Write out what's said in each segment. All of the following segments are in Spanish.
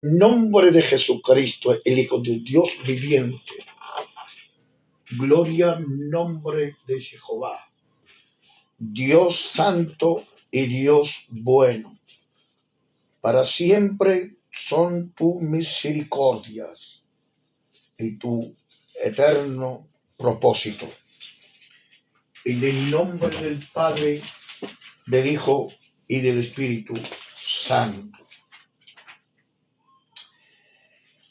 Nombre de Jesucristo, el Hijo de Dios viviente. Gloria al nombre de Jehová. Dios santo y Dios bueno. Para siempre son tus misericordias y tu eterno propósito. En el nombre del Padre, del Hijo y del Espíritu Santo.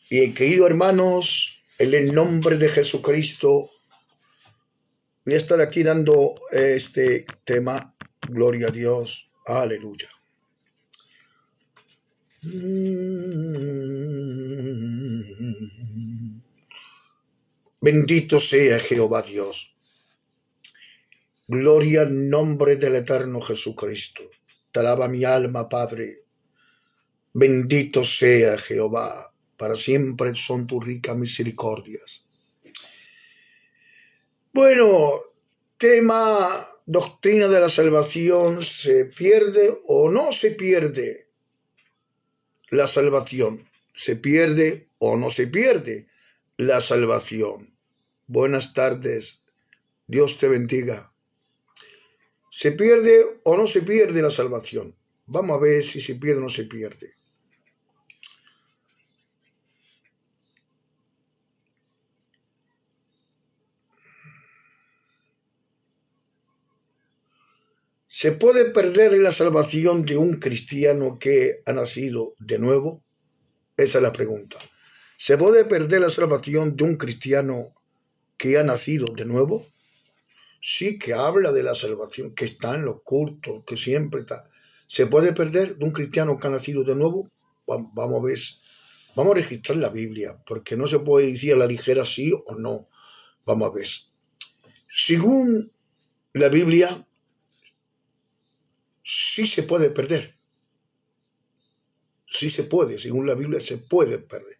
Bien, queridos hermanos, en el nombre de Jesucristo, voy a estar aquí dando este tema. Gloria a Dios. Aleluya. Bendito sea Jehová Dios. Gloria al nombre del eterno Jesucristo. Te alaba mi alma, Padre. Bendito sea Jehová. Para siempre son tus ricas misericordias. Bueno, tema doctrina de la salvación. ¿Se pierde o no se pierde la salvación? ¿Se pierde o no se pierde la salvación? Buenas tardes. Dios te bendiga. ¿Se pierde o no se pierde la salvación? Vamos a ver si se pierde o no se pierde. ¿Se puede perder la salvación de un cristiano que ha nacido de nuevo? Esa es la pregunta. ¿Se puede perder la salvación de un cristiano que ha nacido de nuevo? Sí, que habla de la salvación, que está en los cultos, que siempre está. ¿Se puede perder de un cristiano que ha nacido de nuevo? Vamos a ver. Vamos a registrar la Biblia, porque no se puede decir a la ligera sí o no. Vamos a ver. Según la Biblia, sí se puede perder. Sí se puede, según la Biblia se puede perder.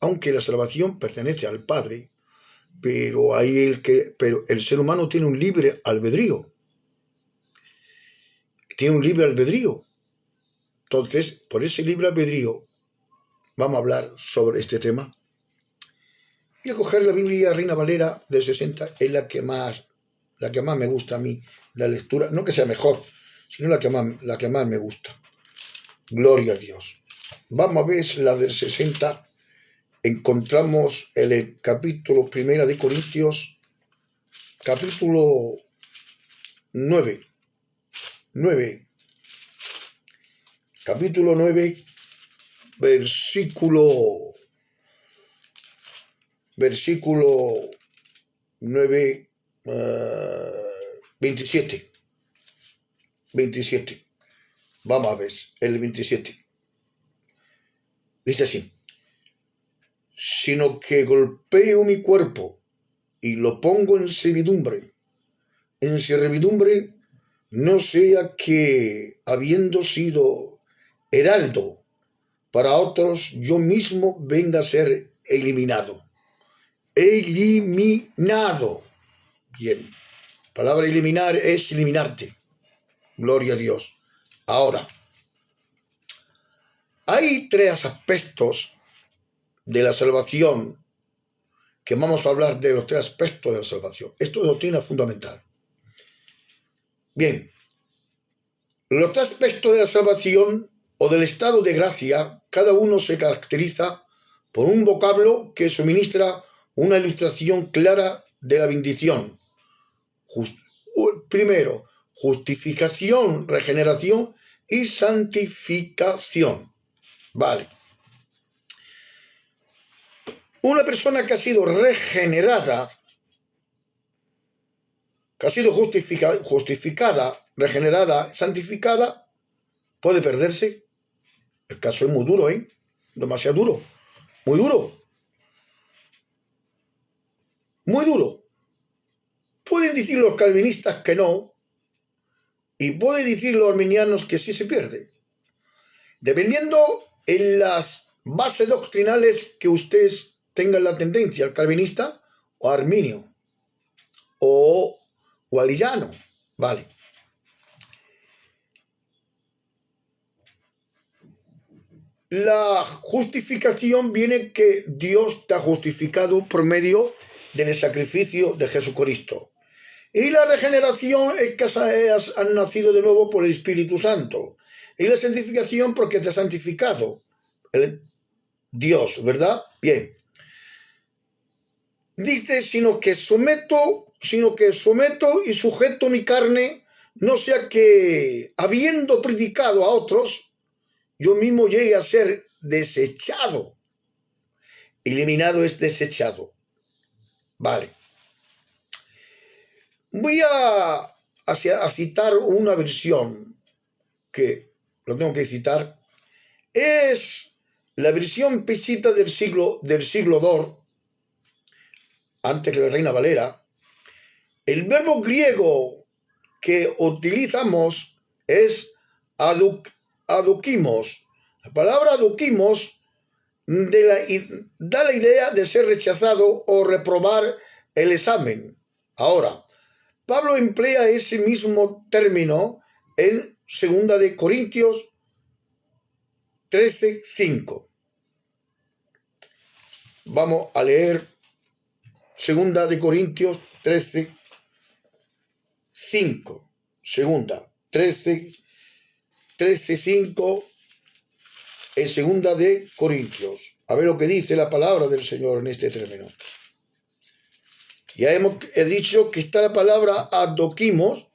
Aunque la salvación pertenece al Padre, pero el ser humano tiene un libre albedrío. Tiene un libre albedrío. Entonces, por ese libre albedrío, vamos a hablar sobre este tema. Voy a coger la Biblia Reina Valera del 60, es la que más me gusta a mí, la lectura, no que sea mejor, sino la que más me gusta. Gloria a Dios. Vamos a ver la del 60. Encontramos el capítulo 1 de Corintios, capítulo 9. Capítulo 9, versículo 9, 27. Vamos a ver, el 27. Dice así: sino que golpeo mi cuerpo y lo pongo en servidumbre, no sea que, habiendo sido heraldo para otros, yo mismo venga a ser eliminado. Eliminado. Bien. Palabra eliminar es eliminarte. Gloria a Dios. Ahora, hay tres aspectos de la salvación que vamos a hablar de los tres aspectos de la salvación. Esto es doctrina fundamental. Bien, los tres aspectos de la salvación o del estado de gracia, cada uno se caracteriza por un vocablo que suministra una ilustración clara de la bendición. Primero, justificación, regeneración y santificación. Vale. Una persona que ha sido regenerada, que ha sido justificada, regenerada, santificada, puede perderse. El caso es muy duro, demasiado duro, muy duro, muy duro. Pueden decir los calvinistas que no, y pueden decir los arminianos que sí se pierde, dependiendo en las bases doctrinales que ustedes tengan la tendencia, al calvinista o arminio o alillano. Vale. la justificación viene que Dios te ha justificado por medio del sacrificio de Jesucristo. Y la regeneración es que has nacido de nuevo por el Espíritu Santo. Y la santificación porque te ha santificado Dios, ¿verdad? Bien. Dice, sino que someto y sujeto mi carne, no sea que, habiendo predicado a otros, yo mismo llegue a ser desechado. Eliminado es desechado. Vale. Voy a citar una versión que lo tengo que citar. Es la versión pesita del siglo II, antes que la Reina Valera. El verbo griego que utilizamos es adukimos. La palabra adukimos da la idea de ser rechazado o reprobar el examen. Ahora, Pablo emplea ese mismo término en 2 de Corintios 13:5. Vamos a leer 2 de Corintios 13:5. 13:5 en 2 de Corintios. A ver lo que dice la palabra del Señor en este término. Ya he dicho que está la palabra adokimos,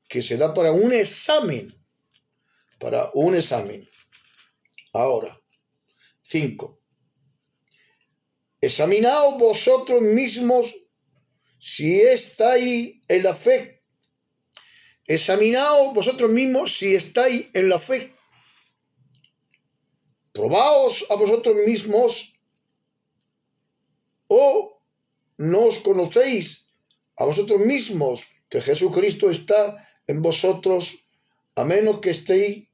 que se da para un examen. Ahora, 5. Examinaos vosotros mismos si estáis en la fe. Examinaos vosotros mismos si estáis en la fe. Probaos a vosotros mismos, o no os conocéis a vosotros mismos que Jesucristo está en vosotros, a menos que estéis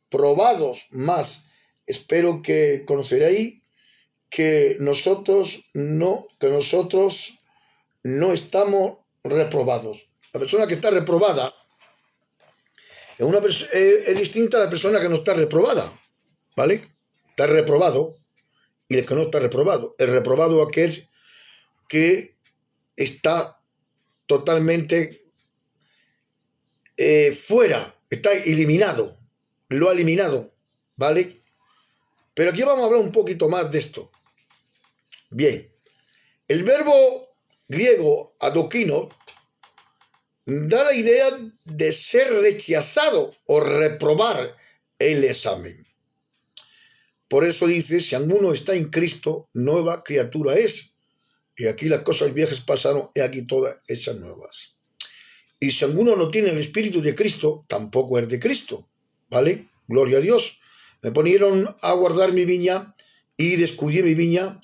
probados. Más espero que conoceréis que nosotros no estamos reprobados. La persona que está reprobada es distinta a la persona que no está reprobada, ¿vale? Está reprobado y el que no está reprobado. El reprobado aquel que está totalmente fuera, está eliminado, lo ha eliminado, ¿vale? Pero aquí vamos a hablar un poquito más de esto. Bien, el verbo griego adokino da la idea de ser rechazado o reprobar el examen. Por eso dice, si alguno está en Cristo, nueva criatura es. Y aquí las cosas viejas pasaron, y aquí todas hechas nuevas. Y si alguno no tiene el Espíritu de Cristo, tampoco es de Cristo. ¿Vale? Gloria a Dios. Me ponieron a guardar mi viña y descuidé mi viña.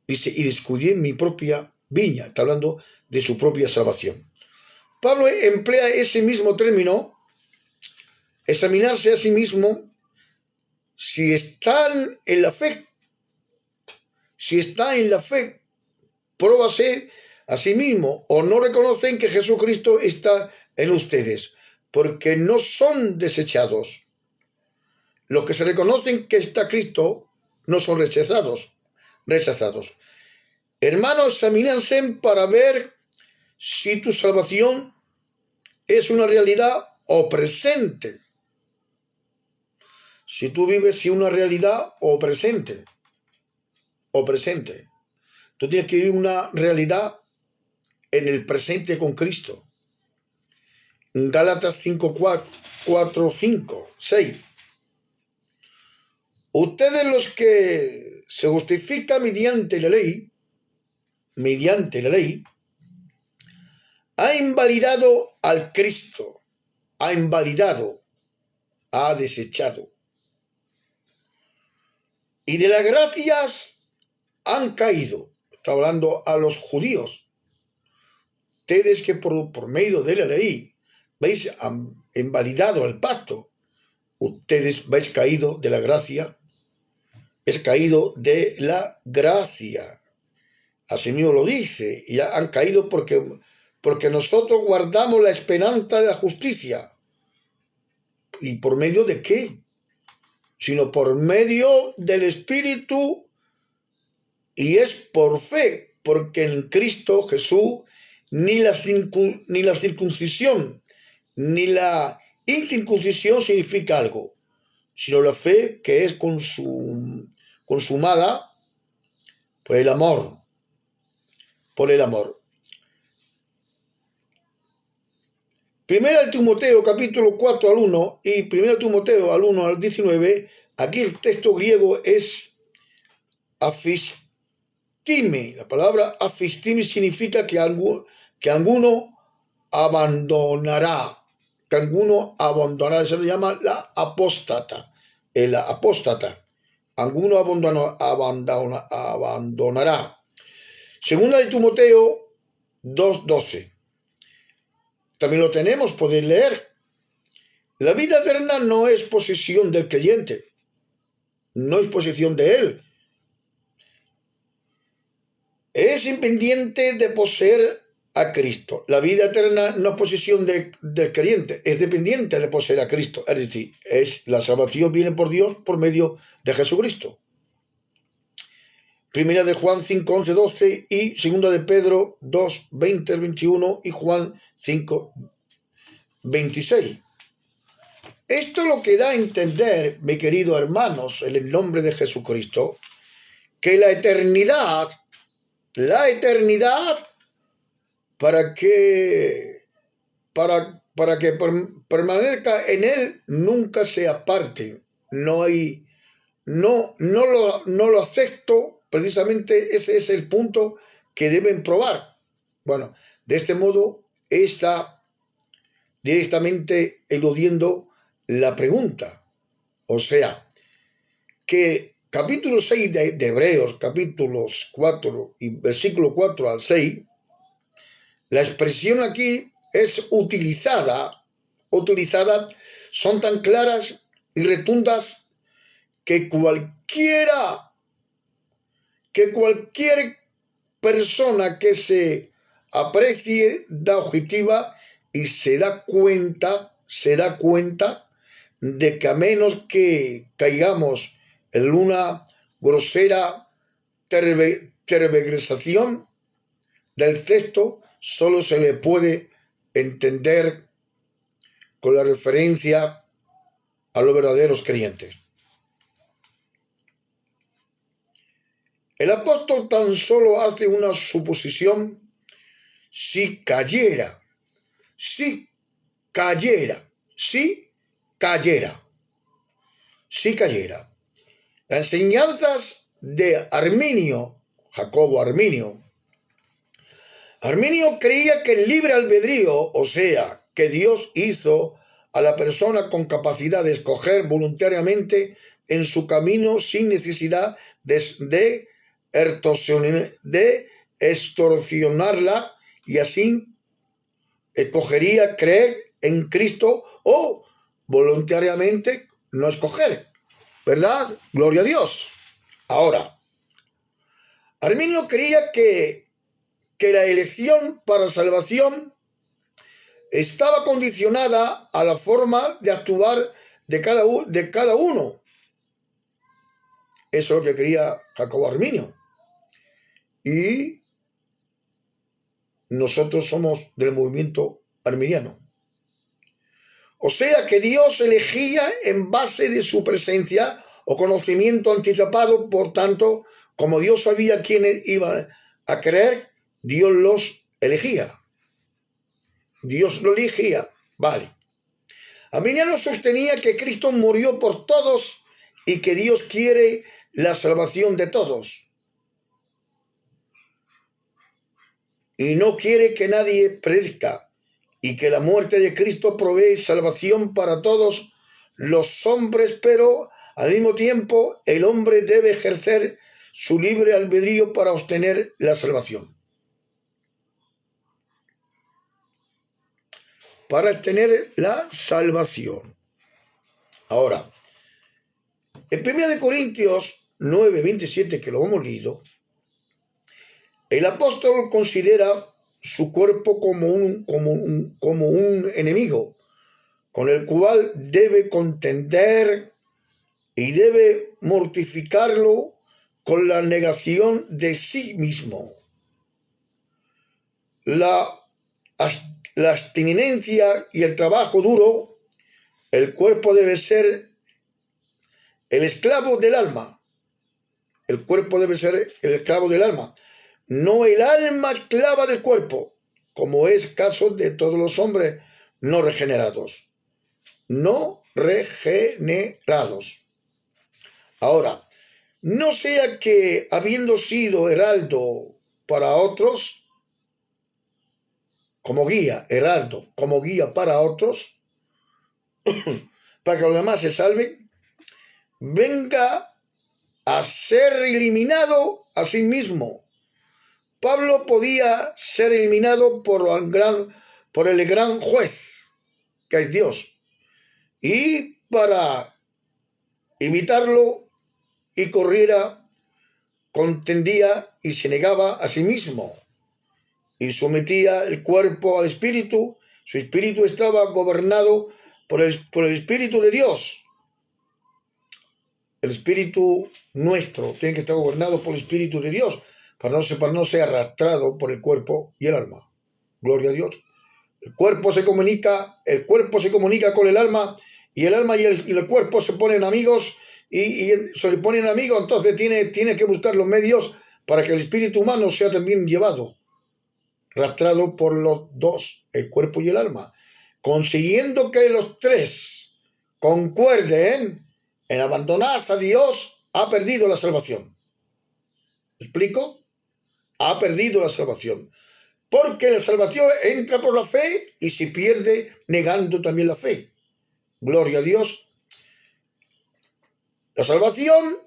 Dice, y descuidé mi propia viña. Está hablando de su propia salvación. Pablo emplea ese mismo término, examinarse a sí mismo, si están en la fe. Si está en la fe, pruébase a sí mismo, o no reconocen que Jesucristo está en ustedes, porque no son desechados. Los que se reconocen que está Cristo no son rechazados. Hermanos, examínense para ver si tu salvación es una realidad o presente. Si tú vives si una realidad o presente. Tú tienes que vivir una realidad en el presente con Cristo. Gálatas 5:4-5-6. Ustedes los que se justifican mediante la ley, ha invalidado al Cristo, ha desechado. Y de las gracias han caído. Está hablando a los judíos. Ustedes que por medio de la ley veis invalidado el pacto, ustedes vais caído de la gracia, es caído de la gracia. Así mismo lo dice, y han caído porque nosotros guardamos la esperanza de la justicia. ¿Y por medio de qué? sino por medio del Espíritu, y es por fe, porque en Cristo Jesús ni la circuncisión ni la incircuncisión significa algo, sino la fe que es consumada por el amor, por el amor. Primera de Timoteo, capítulo 4 al 1, y Primera de Timoteo al 1 al 19, aquí el texto griego es afistime. La palabra afistime significa que alguno abandonará, se le llama la apóstata, el apóstata. Alguno abandonará. Segunda de Timoteo 2:12. También lo tenemos, podéis leer. La vida eterna no es posesión del creyente, no es posesión de él. Es independiente de poseer a Cristo. La vida eterna no es posesión del creyente, es dependiente de poseer a Cristo. Es decir, la salvación viene por Dios por medio de Jesucristo. Primera de Juan 5, 11, 12 y segunda de Pedro 2, 20, 21 y Juan 5, 26. Esto es lo que da a entender, mis queridos hermanos, en el nombre de Jesucristo, que la eternidad, para que permanezca en él, nunca se aparte. No lo acepto. Precisamente ese es el punto que deben probar. Bueno, de este modo está directamente eludiendo la pregunta. O sea, que capítulo 6 de Hebreos, capítulos 4 y versículo 4 al 6, la expresión aquí es utilizada, son tan claras y rotundas que cualquier persona que se aprecie da objetiva y se da cuenta de que a menos que caigamos en una grosera tergiversación del texto, solo se le puede entender con la referencia a los verdaderos creyentes. El apóstol tan solo hace una suposición: si cayera. Las enseñanzas de Jacobo Arminio creía que el libre albedrío, o sea, que Dios hizo a la persona con capacidad de escoger voluntariamente en su camino sin necesidad de extorsionarla, y así escogería creer en Cristo o voluntariamente no escoger, ¿verdad? Gloria a Dios. Ahora, Arminio creía que la elección para salvación estaba condicionada a la forma de actuar de cada uno. Eso es lo que creía Jacobo Arminio. Y nosotros somos del movimiento arminiano. O sea que Dios elegía en base de su presencia o conocimiento anticipado. Por tanto, como Dios sabía quiénes iban a creer, Dios los elegía. Vale. Arminiano sostenía que Cristo murió por todos y que Dios quiere la salvación de todos. Y no quiere que nadie perezca, y que la muerte de Cristo provee salvación para todos los hombres, pero al mismo tiempo el hombre debe ejercer su libre albedrío para obtener la salvación. Ahora, en 1 Corintios 9, 27, que lo hemos leído, el apóstol considera su cuerpo como un enemigo con el cual debe contender y debe mortificarlo con la negación de sí mismo. La abstinencia y el trabajo duro, el cuerpo debe ser el esclavo del alma. El cuerpo debe ser el esclavo del alma, no el alma esclava del cuerpo, como es caso de todos los hombres no regenerados. No regenerados. Ahora, no sea que, habiendo sido heraldo para otros, como guía, heraldo, como guía para otros, para que los demás se salven, venga a ser eliminado a sí mismo. Pablo podía ser eliminado por el gran juez, que es Dios, y para evitarlo y corriera, contendía y se negaba a sí mismo y sometía el cuerpo al espíritu. Su espíritu estaba gobernado por el espíritu de Dios. El espíritu nuestro tiene que estar gobernado por el espíritu de Dios para no ser arrastrado por el cuerpo y el alma. Gloria a Dios. El cuerpo se comunica con el alma, y el alma y el cuerpo se ponen amigos, y se ponen amigos. Entonces tiene que buscar los medios para que el espíritu humano sea también llevado, arrastrado por los dos, el cuerpo y el alma, consiguiendo que los tres concuerden en abandonarse a Dios. Ha perdido la salvación. ¿Me explico? Ha perdido la salvación. Porque la salvación entra por la fe y se pierde negando también la fe. Gloria a Dios. La salvación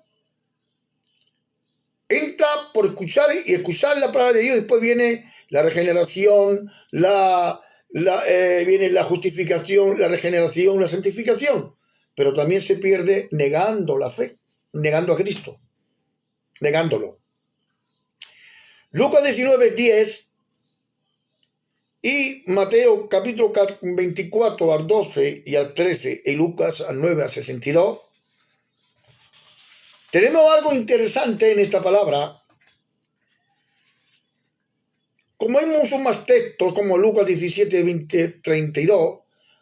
entra por escuchar y escuchar la palabra de Dios. Después viene la regeneración, viene la justificación, la regeneración, la santificación. Pero también se pierde negando la fe, negando a Cristo, negándolo. Lucas 19:10 y Mateo capítulo 24 al 12 y al 13 y Lucas al 9 al 62. Tenemos algo interesante en esta palabra. Como hay muchos más textos como Lucas 17, 20, 32,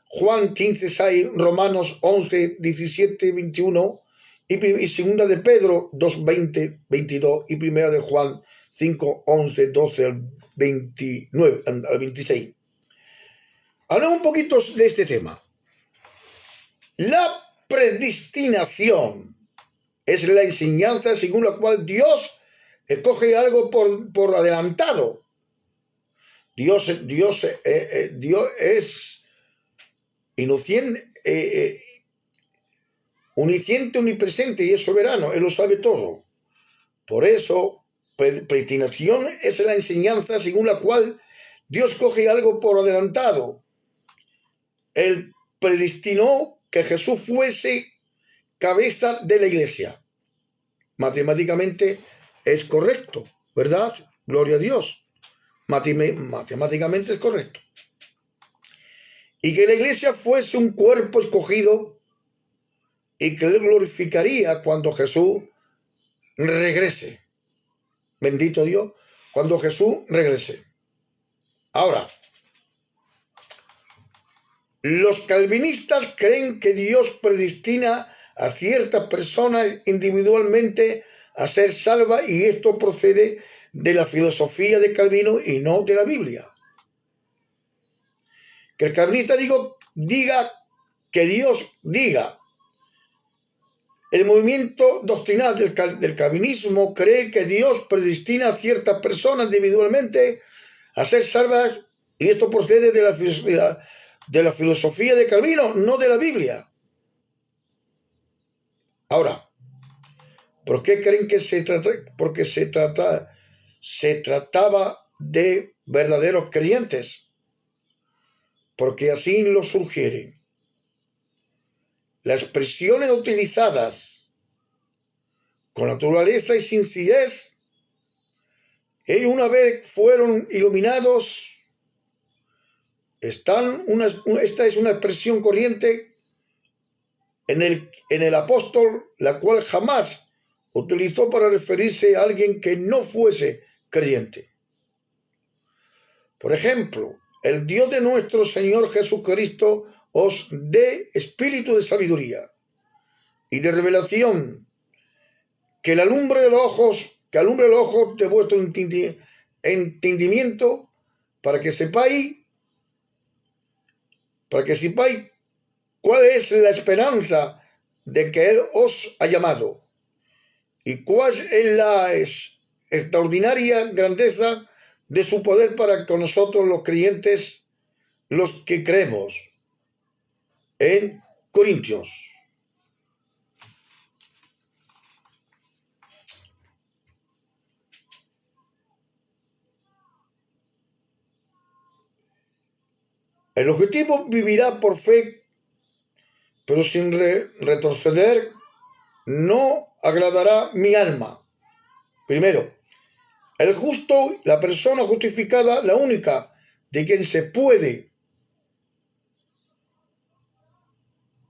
Juan 15, 6, Romanos 11, 17, 21 y segunda de Pedro 2, 20, 22 y primera de Juan 5, 11, 12 al 29, al 26. Hablamos un poquito de este tema. La predestinación es la enseñanza según la cual Dios escoge algo por adelantado. Dios es inocente, omnisciente, omnipresente y es soberano. Él lo sabe todo. Por eso, predestinación es la enseñanza según la cual Dios coge algo por adelantado. Él predestinó que Jesús fuese cabeza de la iglesia. Matemáticamente es correcto, ¿verdad? Gloria a Dios. Matemáticamente es correcto. Y que la iglesia fuese un cuerpo escogido y que le glorificaría cuando Jesús regrese. Bendito Dios, cuando Jesús regrese. Ahora, los calvinistas creen que Dios predestina a ciertas personas individualmente a ser salvas, y esto procede de la filosofía de Calvino y no de la Biblia. Que el calvinista diga que Dios diga. El movimiento doctrinal del calvinismo cree que Dios predestina a ciertas personas individualmente a ser salvas, y esto procede de la filosofía de Calvino, no de la Biblia. Ahora, ¿por qué creen que se trataba de verdaderos creyentes? Porque así lo sugieren. Las expresiones utilizadas con naturaleza y sencillez, ellos una vez fueron iluminados, esta es una expresión corriente en el apóstol, la cual jamás utilizó para referirse a alguien que no fuese creyente. Por ejemplo, el Dios de nuestro Señor Jesucristo os dé espíritu de sabiduría y de revelación, que alumbre los ojos de vuestro entendimiento, para que sepáis cuál es la esperanza de que Él os ha llamado y cuál es la extraordinaria grandeza de su poder para con nosotros los creyentes, los que creemos. En Corintios. El objetivo vivirá por fe, pero sin retroceder, no agradará mi alma. Primero, el justo, la persona justificada, la única de quien se puede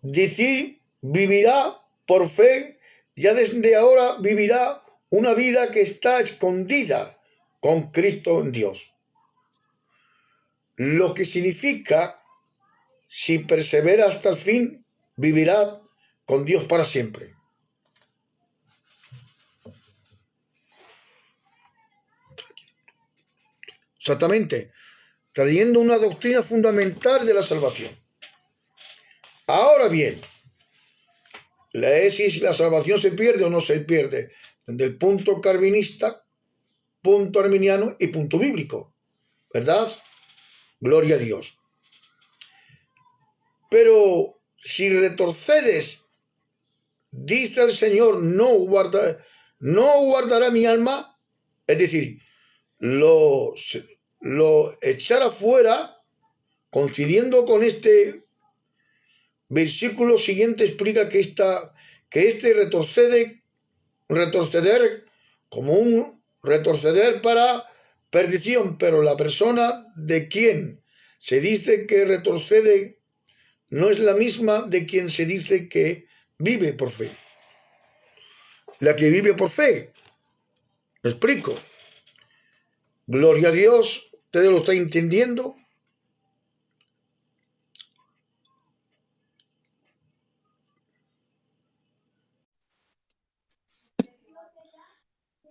decir vivirá por fe, ya desde ahora vivirá una vida que está escondida con Cristo en Dios. Lo que significa, si persevera hasta el fin, vivirá con Dios para siempre. Exactamente, trayendo una doctrina fundamental de la salvación. Ahora bien, si la salvación se pierde o no se pierde, desde el punto calvinista, punto arminiano y punto bíblico, ¿verdad? Gloria a Dios. Pero si retrocedes, dice el Señor, no guardará mi alma, es decir, lo echará fuera, coincidiendo con este versículo siguiente, explica que este retroceder como un retroceder para perdición, pero la persona de quien se dice que retrocede no es la misma de quien se dice que vive por fe. La que vive por fe, ¿me explico? Gloria a Dios, ¿ustedes lo están entendiendo?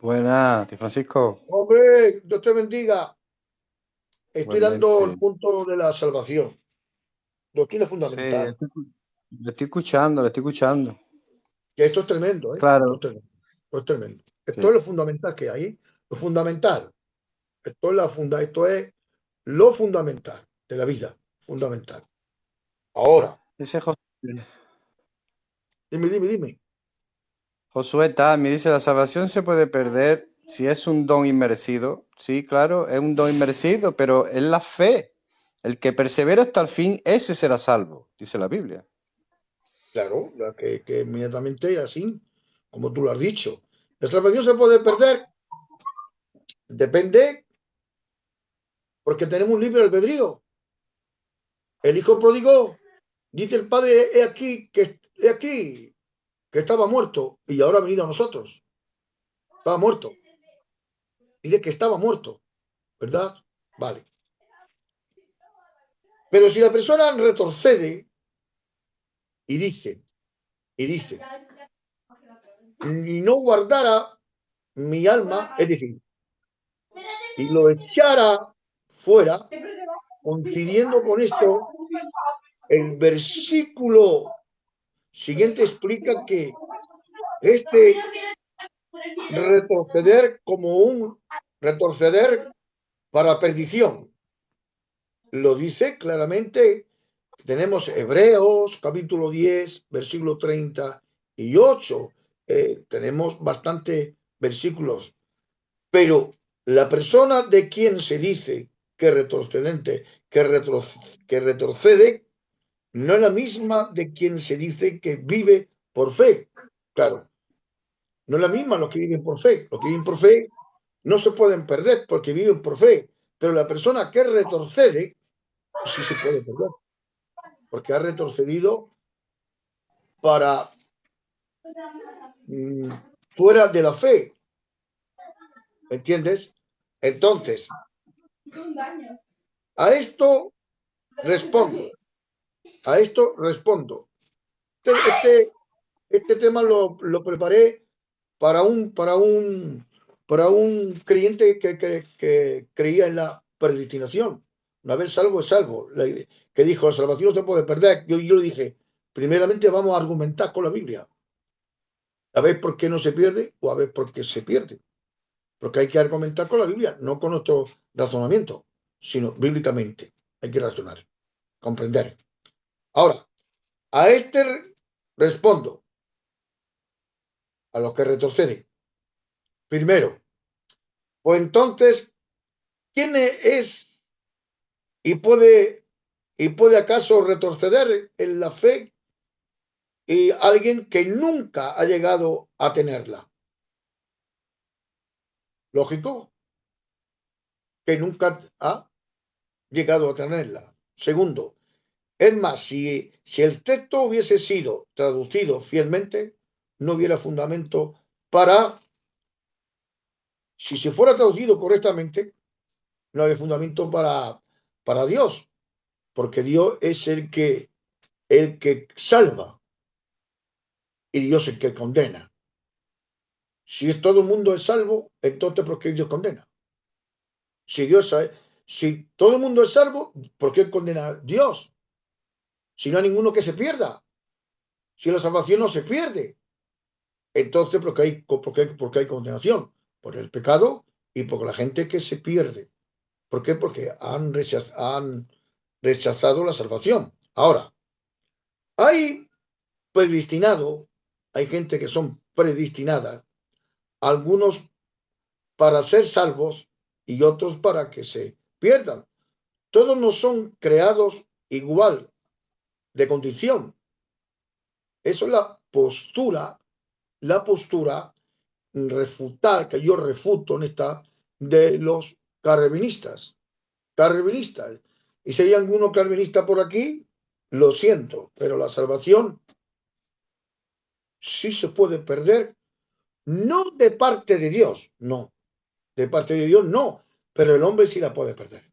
Buenas, tío Francisco. Hombre, Dios te bendiga. Estoy dando el Igualmente. punto de la salvación. Doctrina Sí, fundamental. lo estoy escuchando, lo estoy escuchando. Que esto es tremendo, ¿eh? Esto es Claro, tremendo. Esto es tremendo. Esto es sí. lo fundamental que hay, ¿eh? Lo fundamental. Esto es lo fundamental de la vida. Fundamental. Ahora, Dice dime. Josué me dice, la salvación se puede perder si es un don inmerecido. Sí, claro, es un don inmerecido, pero es la fe. El que persevera hasta el fin, ese será salvo, dice la Biblia. Claro, que inmediatamente así, como tú lo has dicho. La salvación se puede perder, depende, porque tenemos un libre albedrío. El hijo pródigo, dice el padre, he aquí, que estaba muerto y ahora ha venido a nosotros. Estaba muerto. Dice que estaba muerto, ¿verdad? Vale. Pero si la persona retrocede y dice, y no guardara mi alma, es decir, y lo echara fuera, coincidiendo con esto, el versículo siguiente explica que este retroceder como un retroceder para perdición. Lo dice claramente. Tenemos Hebreos capítulo 10, versículo 38. Tenemos bastantes versículos. Pero la persona de quien se dice que retrocedente, que retrocede, no es la misma de quien se dice que vive por fe. Claro, no es la misma los que viven por fe. Los que viven por fe no se pueden perder porque viven por fe. Pero la persona que retrocede, sí se puede perder. Porque ha retrocedido para fuera de la fe. ¿Entiendes? Entonces, a esto respondo. A esto respondo. Este tema lo preparé para un creyente que creía en la predestinación. Una vez salvo es salvo. Que dijo, la salvación no se puede perder. Yo le dije, primeramente vamos a argumentar con la Biblia. A ver por qué no se pierde o a ver por qué se pierde. Porque hay que argumentar con la Biblia, no con nuestro razonamiento, sino bíblicamente. Hay que razonar, comprender. Ahora, a este respondo, a los que retroceden. Primero, pues entonces, ¿quién es y puede acaso retroceder en la fe y alguien que nunca ha llegado a tenerla? Lógico, que nunca ha llegado a tenerla. Segundo, es más, si el texto hubiese sido traducido fielmente, no hubiera fundamento para, si se fuera traducido correctamente, no había fundamento para Dios, porque Dios es el que salva y Dios el que condena. Si todo el mundo es salvo, entonces ¿por qué Dios condena? Si todo el mundo es salvo, ¿por qué condena Dios? Si no hay ninguno que se pierda, si la salvación no se pierde, entonces porque hay condenación por el pecado y por la gente que se pierde. ¿Por qué? Porque han rechazado la salvación. Ahora, hay hay gente que son predestinadas, algunos para ser salvos y otros para que se pierdan. Todos no son creados igual de condición. Eso es la postura refutar, que yo refuto en esta, de los calvinistas. Y si hay alguno calvinista por aquí, lo siento, pero la salvación sí se puede perder, no de parte de Dios, no, de parte de Dios no, pero el hombre sí la puede perder.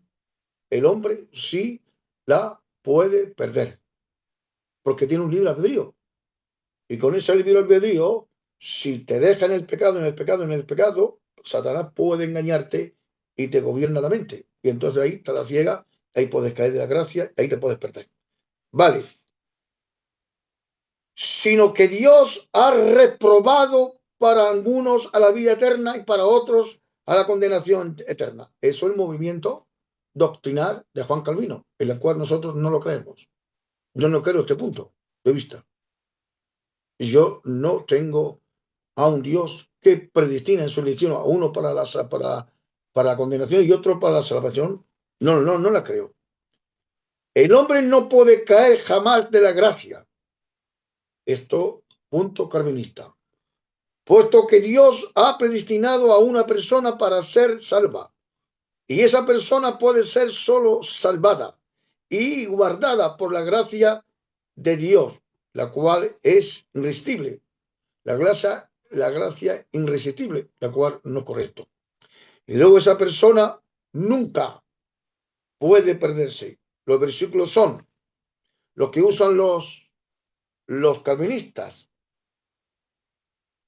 El hombre sí la puede perder, porque tiene un libre albedrío. Y con ese libre albedrío, si te deja en el pecado, Satanás puede engañarte y te gobierna la mente. Y entonces ahí te la ciega, ahí puedes caer de la gracia, ahí te puedes perder. Vale. Sino que Dios ha reprobado para algunos a la vida eterna y para otros a la condenación eterna. Eso es el movimiento doctrinal de Juan Calvino, en el cual nosotros no lo creemos. Yo no creo este punto de vista. Yo no tengo a un Dios que predestina en su elección a uno para la condenación y otro para la salvación. No la creo. El hombre no puede caer jamás de la gracia. Esto, punto calvinista. Puesto que Dios ha predestinado a una persona para ser salva. Y esa persona puede ser solo salvada y guardada por la gracia de Dios, la cual es irresistible. La gracia irresistible, la cual no es correcto. Y luego esa persona nunca puede perderse. Los versículos son los que usan los calvinistas.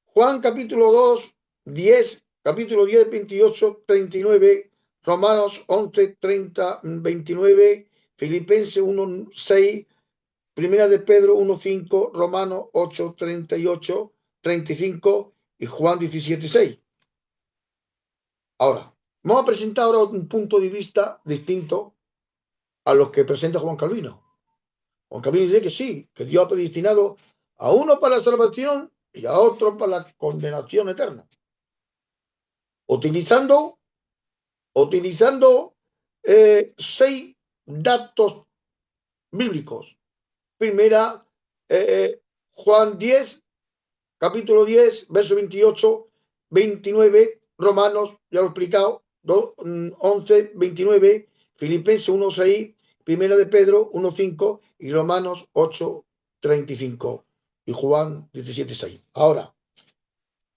Juan capítulo 2, 10, capítulo 10, 28, 39, Romanos 11, 30, 29, Filipenses 1, 6, Primera de Pedro 1, 5, Romanos 8, 38, 35 y Juan 17, 6. Ahora, vamos a presentar ahora un punto de vista distinto a los que presenta Juan Calvino. Juan Calvino dice que sí, que Dios ha predestinado a uno para la salvación y a otro para la condenación eterna. Utilizando 6 datos bíblicos. Primera, Juan 10, capítulo 10, verso 28, 29, Romanos, ya lo he explicado, 11, 29, Filipenses 1, 6, Primera de Pedro 1, 5 y Romanos 8, 35. y Juan 17:6. Ahora,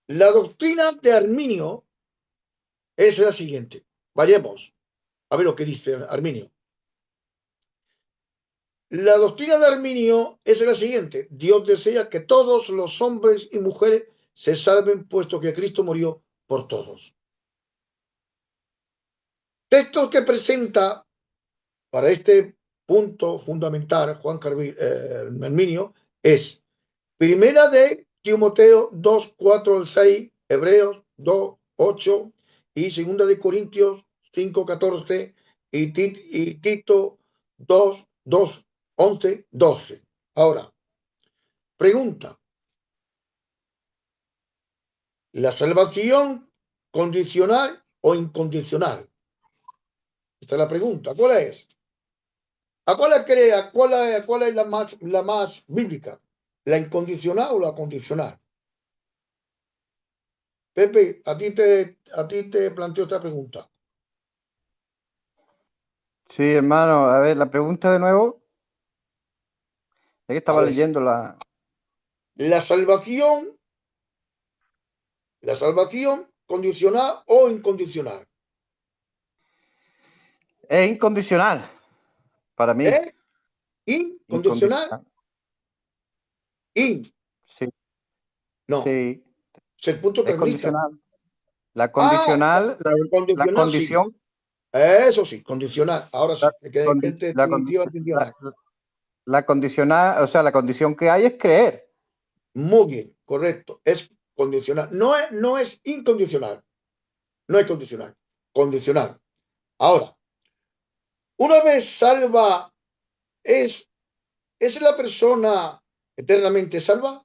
la doctrina de Arminio es la siguiente. Vayamos a ver lo que dice Arminio. La doctrina de Arminio es la siguiente. Dios desea que todos los hombres y mujeres se salven, puesto que Cristo murió por todos. Texto que presenta para este punto fundamental Juan Arminio es Primera de Timoteo 2, 4 al 6, Hebreos 2, 8 y Segunda de Corintios 5, 14 y Tito 2, 2, 11, 12. Ahora, pregunta, ¿la salvación condicional o incondicional? Esta es la pregunta. ¿Cuál es? ¿A cuál crea? ¿Cuál es la más bíblica? ¿La incondicional o la condicional? Pepe, a ti te planteo esta pregunta. Sí, hermano, a ver, la pregunta de nuevo. Es que A estaba ver, leyendo la... la salvación condicional o incondicional. Es incondicional para mí. ¿Eh? Incondicional. Incondicional. In. Sí, No. sí, Es el punto es calvinista. condicional. La Ah, condicional, la condicional sí. condición, Eso sí, condicional. Ahora la, sí. Que gente la, definitiva entendió la- más. la condicional, o sea, la condición que hay es creer. Muy bien, correcto. Es condicional. No es incondicional. No es condicional. Condicional. Ahora, una vez salva, ¿es la persona eternamente salva?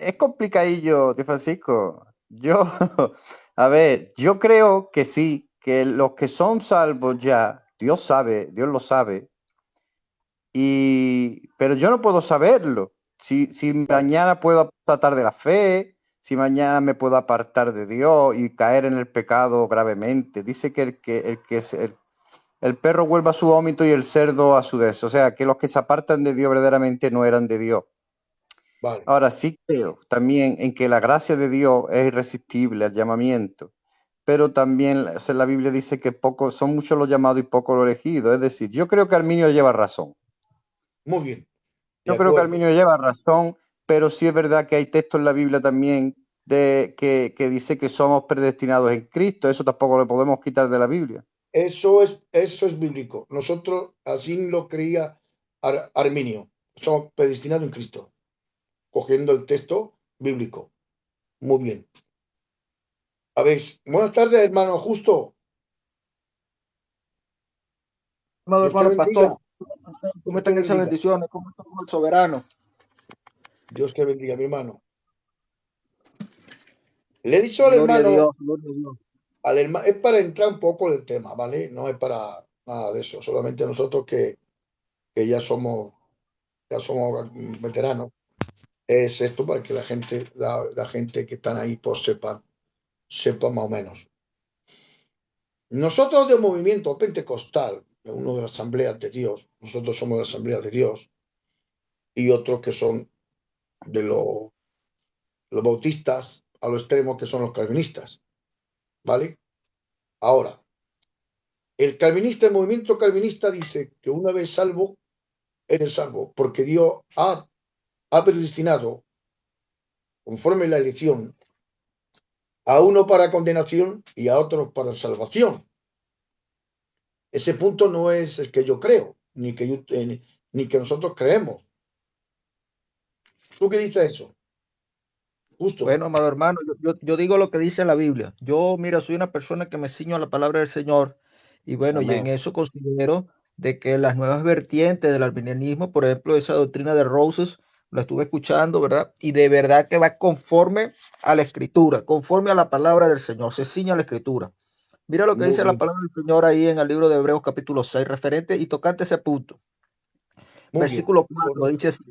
Es complicadillo, tío Francisco. Yo, a ver, yo creo que sí, que los que son salvos ya, Dios sabe, Dios lo sabe, pero yo no puedo saberlo. Si Vale, mañana puedo tratar de la fe, si mañana me puedo apartar de Dios y caer en el pecado gravemente. Dice que el perro vuelve a su vómito y el cerdo a su des. O sea, que los que se apartan de Dios verdaderamente no eran de Dios. vale. Ahora sí creo también en que la gracia de Dios es irresistible al llamamiento, pero también o sea, la Biblia dice que son muchos los llamados y pocos los elegidos. Es decir, yo creo que Arminio lleva razón. Muy bien. De Yo creo que acuerdo. Arminio lleva razón, pero sí es verdad que hay textos en la Biblia también que dice que somos predestinados en Cristo. Eso tampoco lo podemos quitar de la Biblia. Eso es bíblico. Nosotros así lo creía Arminio. Somos predestinados en Cristo, cogiendo el texto bíblico. Muy bien. A ver, buenas tardes, hermano Justo. Amado Dios te hermano bendiga. pastor, ¿cómo Dios te están esas bendiga. bendiciones? ¿Cómo está el soberano? Dios te bendiga, mi hermano. Le he dicho Gloria a Dios, gloria a Dios. es para entrar un poco en el tema, ¿vale? No es para nada de eso. Solamente nosotros que ya somos veteranos. Es esto para que la gente que están ahí pues sepa más o menos. Nosotros del movimiento pentecostal, uno de las asambleas de Dios, nosotros somos de la asamblea de Dios y otros que son de los bautistas a los extremos que son los calvinistas, ¿vale? Ahora, el movimiento calvinista dice que una vez salvo, eres salvo, porque Dios ha predestinado, conforme la elección, a uno para condenación y a otro para salvación. Ese punto no es el que yo creo, ni que nosotros creemos. ¿Tú qué dices eso? Justo. Bueno, amado hermano, yo digo lo que dice la Biblia. Yo, mira, soy una persona que me ciño a la palabra del Señor y bueno, y en Amén. eso considero de que las nuevas vertientes del arminianismo, por ejemplo, esa doctrina de Roses, la estuve escuchando, ¿verdad? Y de verdad que va conforme a la Escritura, conforme a la palabra del Señor, se ciña a la Escritura. Mira lo que Muy dice la bien, palabra del Señor ahí en el libro de Hebreos capítulo 6, referente y tocante ese punto. muy bien. Versículo 4 dice así,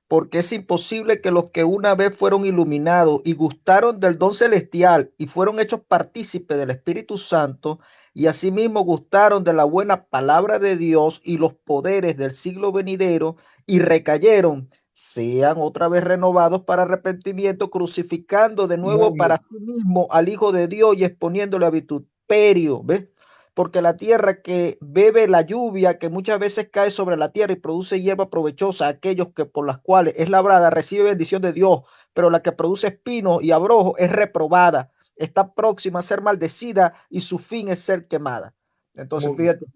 porque es imposible que los que una vez fueron iluminados y gustaron del don celestial y fueron hechos partícipes del Espíritu Santo y asimismo gustaron de la buena palabra de Dios y los poderes del siglo venidero y recayeron, sean otra vez renovados para arrepentimiento, crucificando de nuevo Muy para bien, sí mismo al Hijo de Dios y exponiéndole a vituperio, ¿ves? Porque la tierra que bebe la lluvia que muchas veces cae sobre la tierra y produce hierba provechosa, aquellos que por las cuales es labrada recibe bendición de Dios, pero la que produce espinos y abrojos es reprobada, está próxima a ser maldecida y su fin es ser quemada. Entonces, muy bien, fíjate,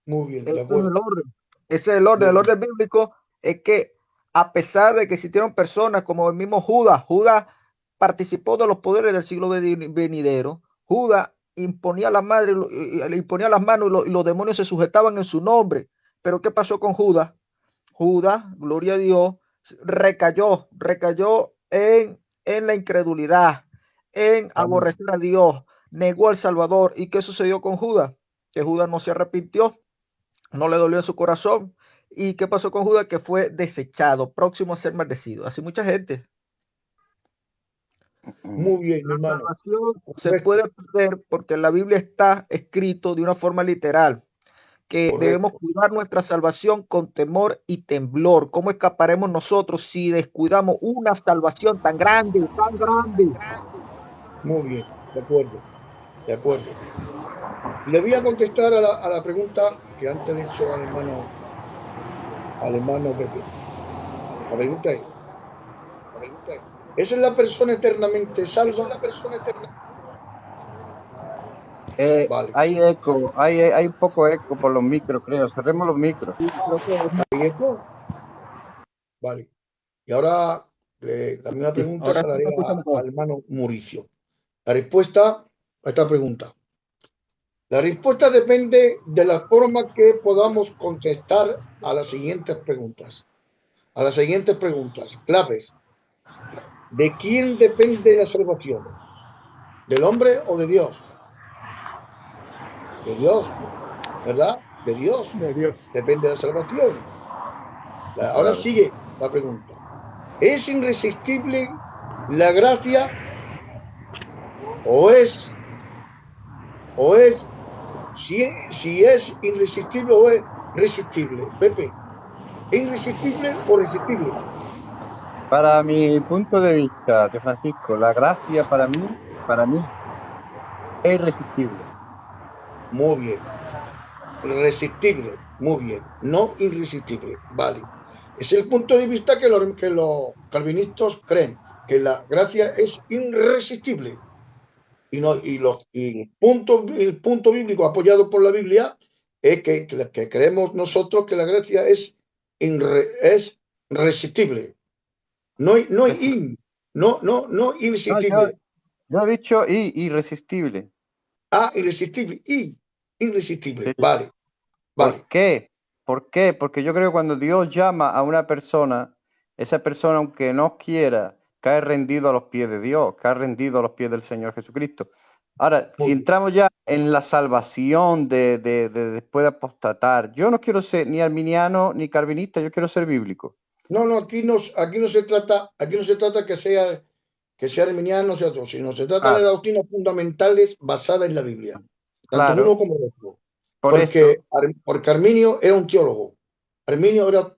muy bien, ese de es el acuerdo. orden. Ese es el orden. Muy El bien. orden bíblico es que a pesar de que existieron personas como el mismo Judas, Judas participó de los poderes del siglo venidero. Judas imponía la madre, le imponía las manos y los demonios se sujetaban en su nombre. Pero ¿qué pasó con Judas? Judas, gloria a Dios, recayó en la incredulidad, en Amén. aborrecer a Dios, negó al Salvador. ¿Y qué sucedió con Judas? Que Judas no se arrepintió, no le dolió en su corazón. ¿Y qué pasó con Judas? Que fue desechado, próximo a ser maldecido. Así mucha gente. Muy bien, mi La hermano. salvación se Correcto, puede perder porque en la Biblia está escrito de una forma literal que debemos correcto. cuidar nuestra salvación con temor y temblor. ¿Cómo escaparemos nosotros si descuidamos una salvación tan grande, tan grande? Muy bien, de acuerdo, de acuerdo. Le voy a contestar a la pregunta que antes le he hecho al hermano Pepe. La pregunta es, ¿esa es la persona eternamente salva? Vale. Hay eco, hay un poco eco por los micros, creo. Cerremos los micros. Creo que ¿Y esto? Vale. Y ahora la misma sí, pregunta ahora se la sí haré me escucha mejor. al hermano Mauricio. La respuesta a esta pregunta. La respuesta depende de la forma que podamos contestar a las siguientes preguntas. A las siguientes preguntas claves. ¿De quién depende la salvación? ¿Del hombre o de Dios? De Dios, ¿verdad? De Dios. de Dios. Depende de la salvación. Ahora Claro. sigue la pregunta. ¿Es irresistible la gracia o es si es irresistible o es resistible? Pepe, ¿irresistible o resistible? Para mi punto de vista, de Francisco, la gracia para mí es irresistible. Muy bien. Irresistible, muy bien. No irresistible, vale. Es el punto de vista que los calvinistas creen, que la gracia es irresistible. Y, no, y el punto bíblico apoyado por la Biblia es que creemos nosotros que la gracia es resistible. No Resi- no No, irresistible. yo he dicho irresistible. Ah, irresistible. Sí. Irresistible. Vale, ¿Por vale. qué? ¿Por qué? Porque yo creo que cuando Dios llama a una persona, esa persona, aunque no quiera, cae rendido a los pies de Dios, cae rendido a los pies del Señor Jesucristo. Ahora, si Muy bien. entramos ya en la salvación de después de apostatar, yo no quiero ser ni arminiano ni calvinista, yo quiero ser bíblico. No, aquí no se trata que sea arminiano, sea otro, sino se trata de Claro, doctrinas fundamentales basadas en la Biblia, tanto uno claro, como el otro. por eso. Porque Arminio era un teólogo, Arminio era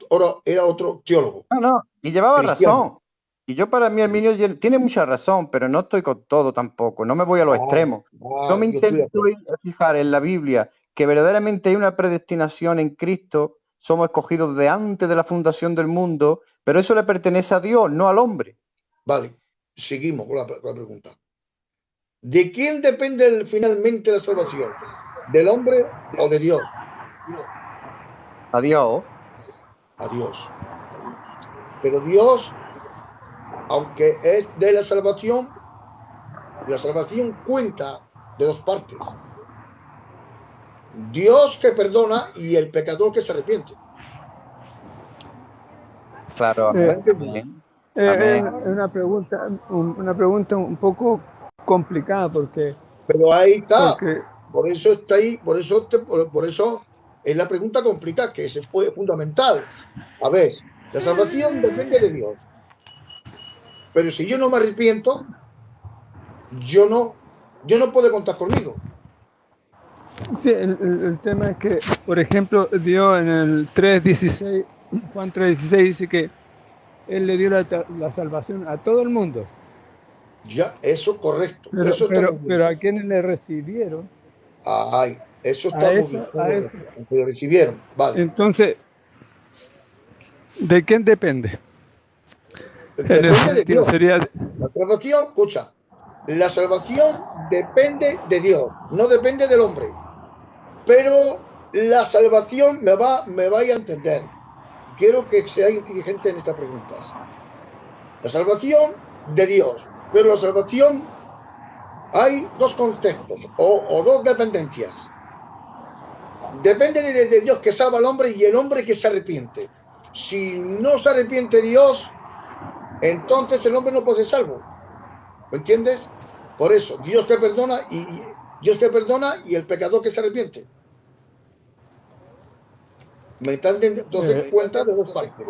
otro teólogo, No, no, y llevaba cristiano. razón. Y yo para mí, Arminio tiene mucha razón, pero no estoy con todo tampoco, no me voy a los extremos. Yo me Yo estoy de intento acuerdo. fijar en la Biblia que verdaderamente hay una predestinación en Cristo, somos escogidos de antes de la fundación del mundo, pero eso le pertenece a Dios, no al hombre. Vale, seguimos con la pregunta. ¿De quién depende finalmente la salvación? ¿Del hombre o de Dios? A Dios. A Dios. Pero Dios, aunque es de la salvación cuenta de dos partes. Dios que perdona y el pecador que se arrepiente. Claro, ¿Me ha Eh, amén, entendido? amén, es amén. una pregunta un poco complicada Pero ahí está. porque Por eso está ahí, por eso es la pregunta complicada, que es fundamental. A ver, la salvación depende de Dios. Pero si yo no me arrepiento, yo no puede contar conmigo. Sí, el tema es que, por ejemplo, Dios en el 3.16, Juan 3.16 dice que Él le dio la salvación a todo el mundo, Ya, eso correcto. pero, Eso está pero, muy bien. pero a quienes le recibieron, Ay, eso a está muy bien. eso, a eso. Aunque lo recibieron. Vale. Entonces, ¿de quién depende? En ese Depende de sentido, Dios. sería, La salvación, escucha, la salvación depende de Dios, no depende del hombre. Pero la salvación me vaya a entender. Quiero que sea inteligente en estas preguntas. La salvación de Dios, pero la salvación hay dos contextos o dos dependencias. Depende de Dios que salva al hombre y el hombre que se arrepiente. Si no se arrepiente Dios, entonces el hombre no puede ser salvo. ¿Me entiendes? Por eso, Dios te perdona y el pecador que se arrepiente. Me están entonces eh, cuenta de dos partes.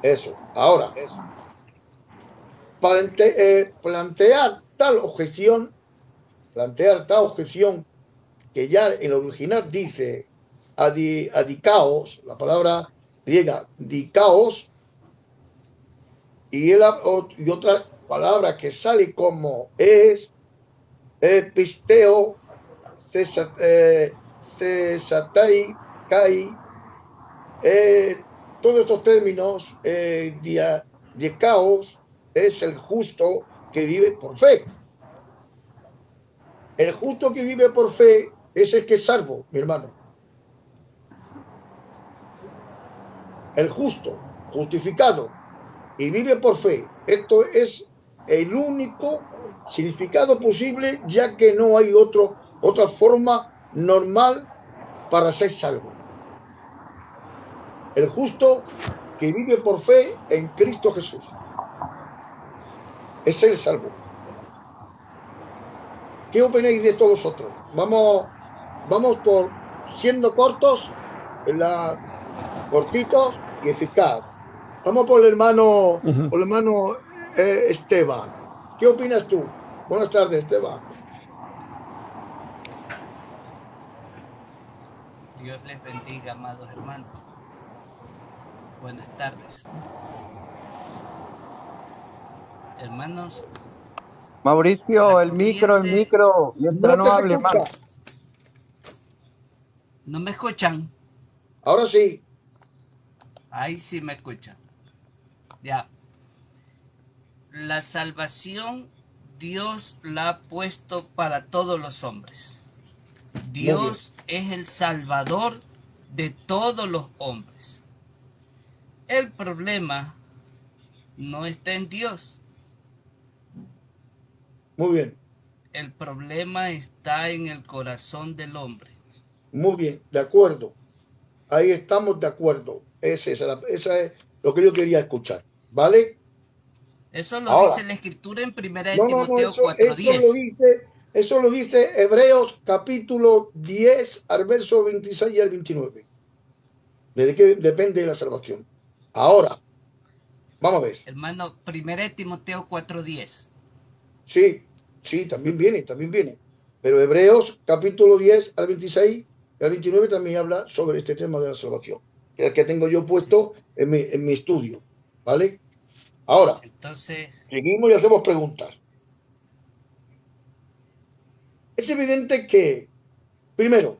Eso. Ahora, plantear tal objeción que ya en el original dice adicaos, la palabra griega dikaos, y otra palabra que sale como es pisteo, cesatai, kai, todos estos términos de caos es el justo que vive por fe. El justo que vive por fe es el que es salvo, mi hermano. El justo, justificado y vive por fe. Esto es el único significado posible, ya que no hay otra forma normal para ser salvo. El justo que vive por fe en Cristo Jesús. Es el salvo. ¿Qué opináis de todos vosotros? Vamos por siendo cortitos y eficaz. Vamos por ujú. el hermano Esteban. ¿Qué opinas tú? Buenas tardes, Esteban. Dios les bendiga, amados hermanos. Buenas tardes. Hermanos, Mauricio, la el micro, corriente... mientras No no te se hable, escucha. hermano. ¿No me escuchan? Ahora sí. Ahí sí me escuchan. Ya. La salvación Dios la ha puesto para todos los hombres. Muy bien. Dios es el salvador de todos los hombres. El problema no está en Dios. Muy bien. El problema está en el corazón del hombre. Muy bien. De acuerdo. Ahí estamos de acuerdo. Esa es lo que yo quería escuchar. ¿Vale? Eso lo Ahora. dice la Escritura en 1 de No, Timoteo eso lo dice Hebreos capítulo 10 al verso 26 y al 29. ¿De qué depende la salvación? Ahora, vamos a ver. Hermano, 1 de Timoteo 4:10. Sí, también viene. Pero Hebreos capítulo 10 al 26 y al 29 también habla sobre este tema de la salvación, que es el que tengo yo Sí. puesto en mi estudio. ¿Vale? Ahora, Entonces, seguimos y hacemos preguntas. Es evidente que, primero,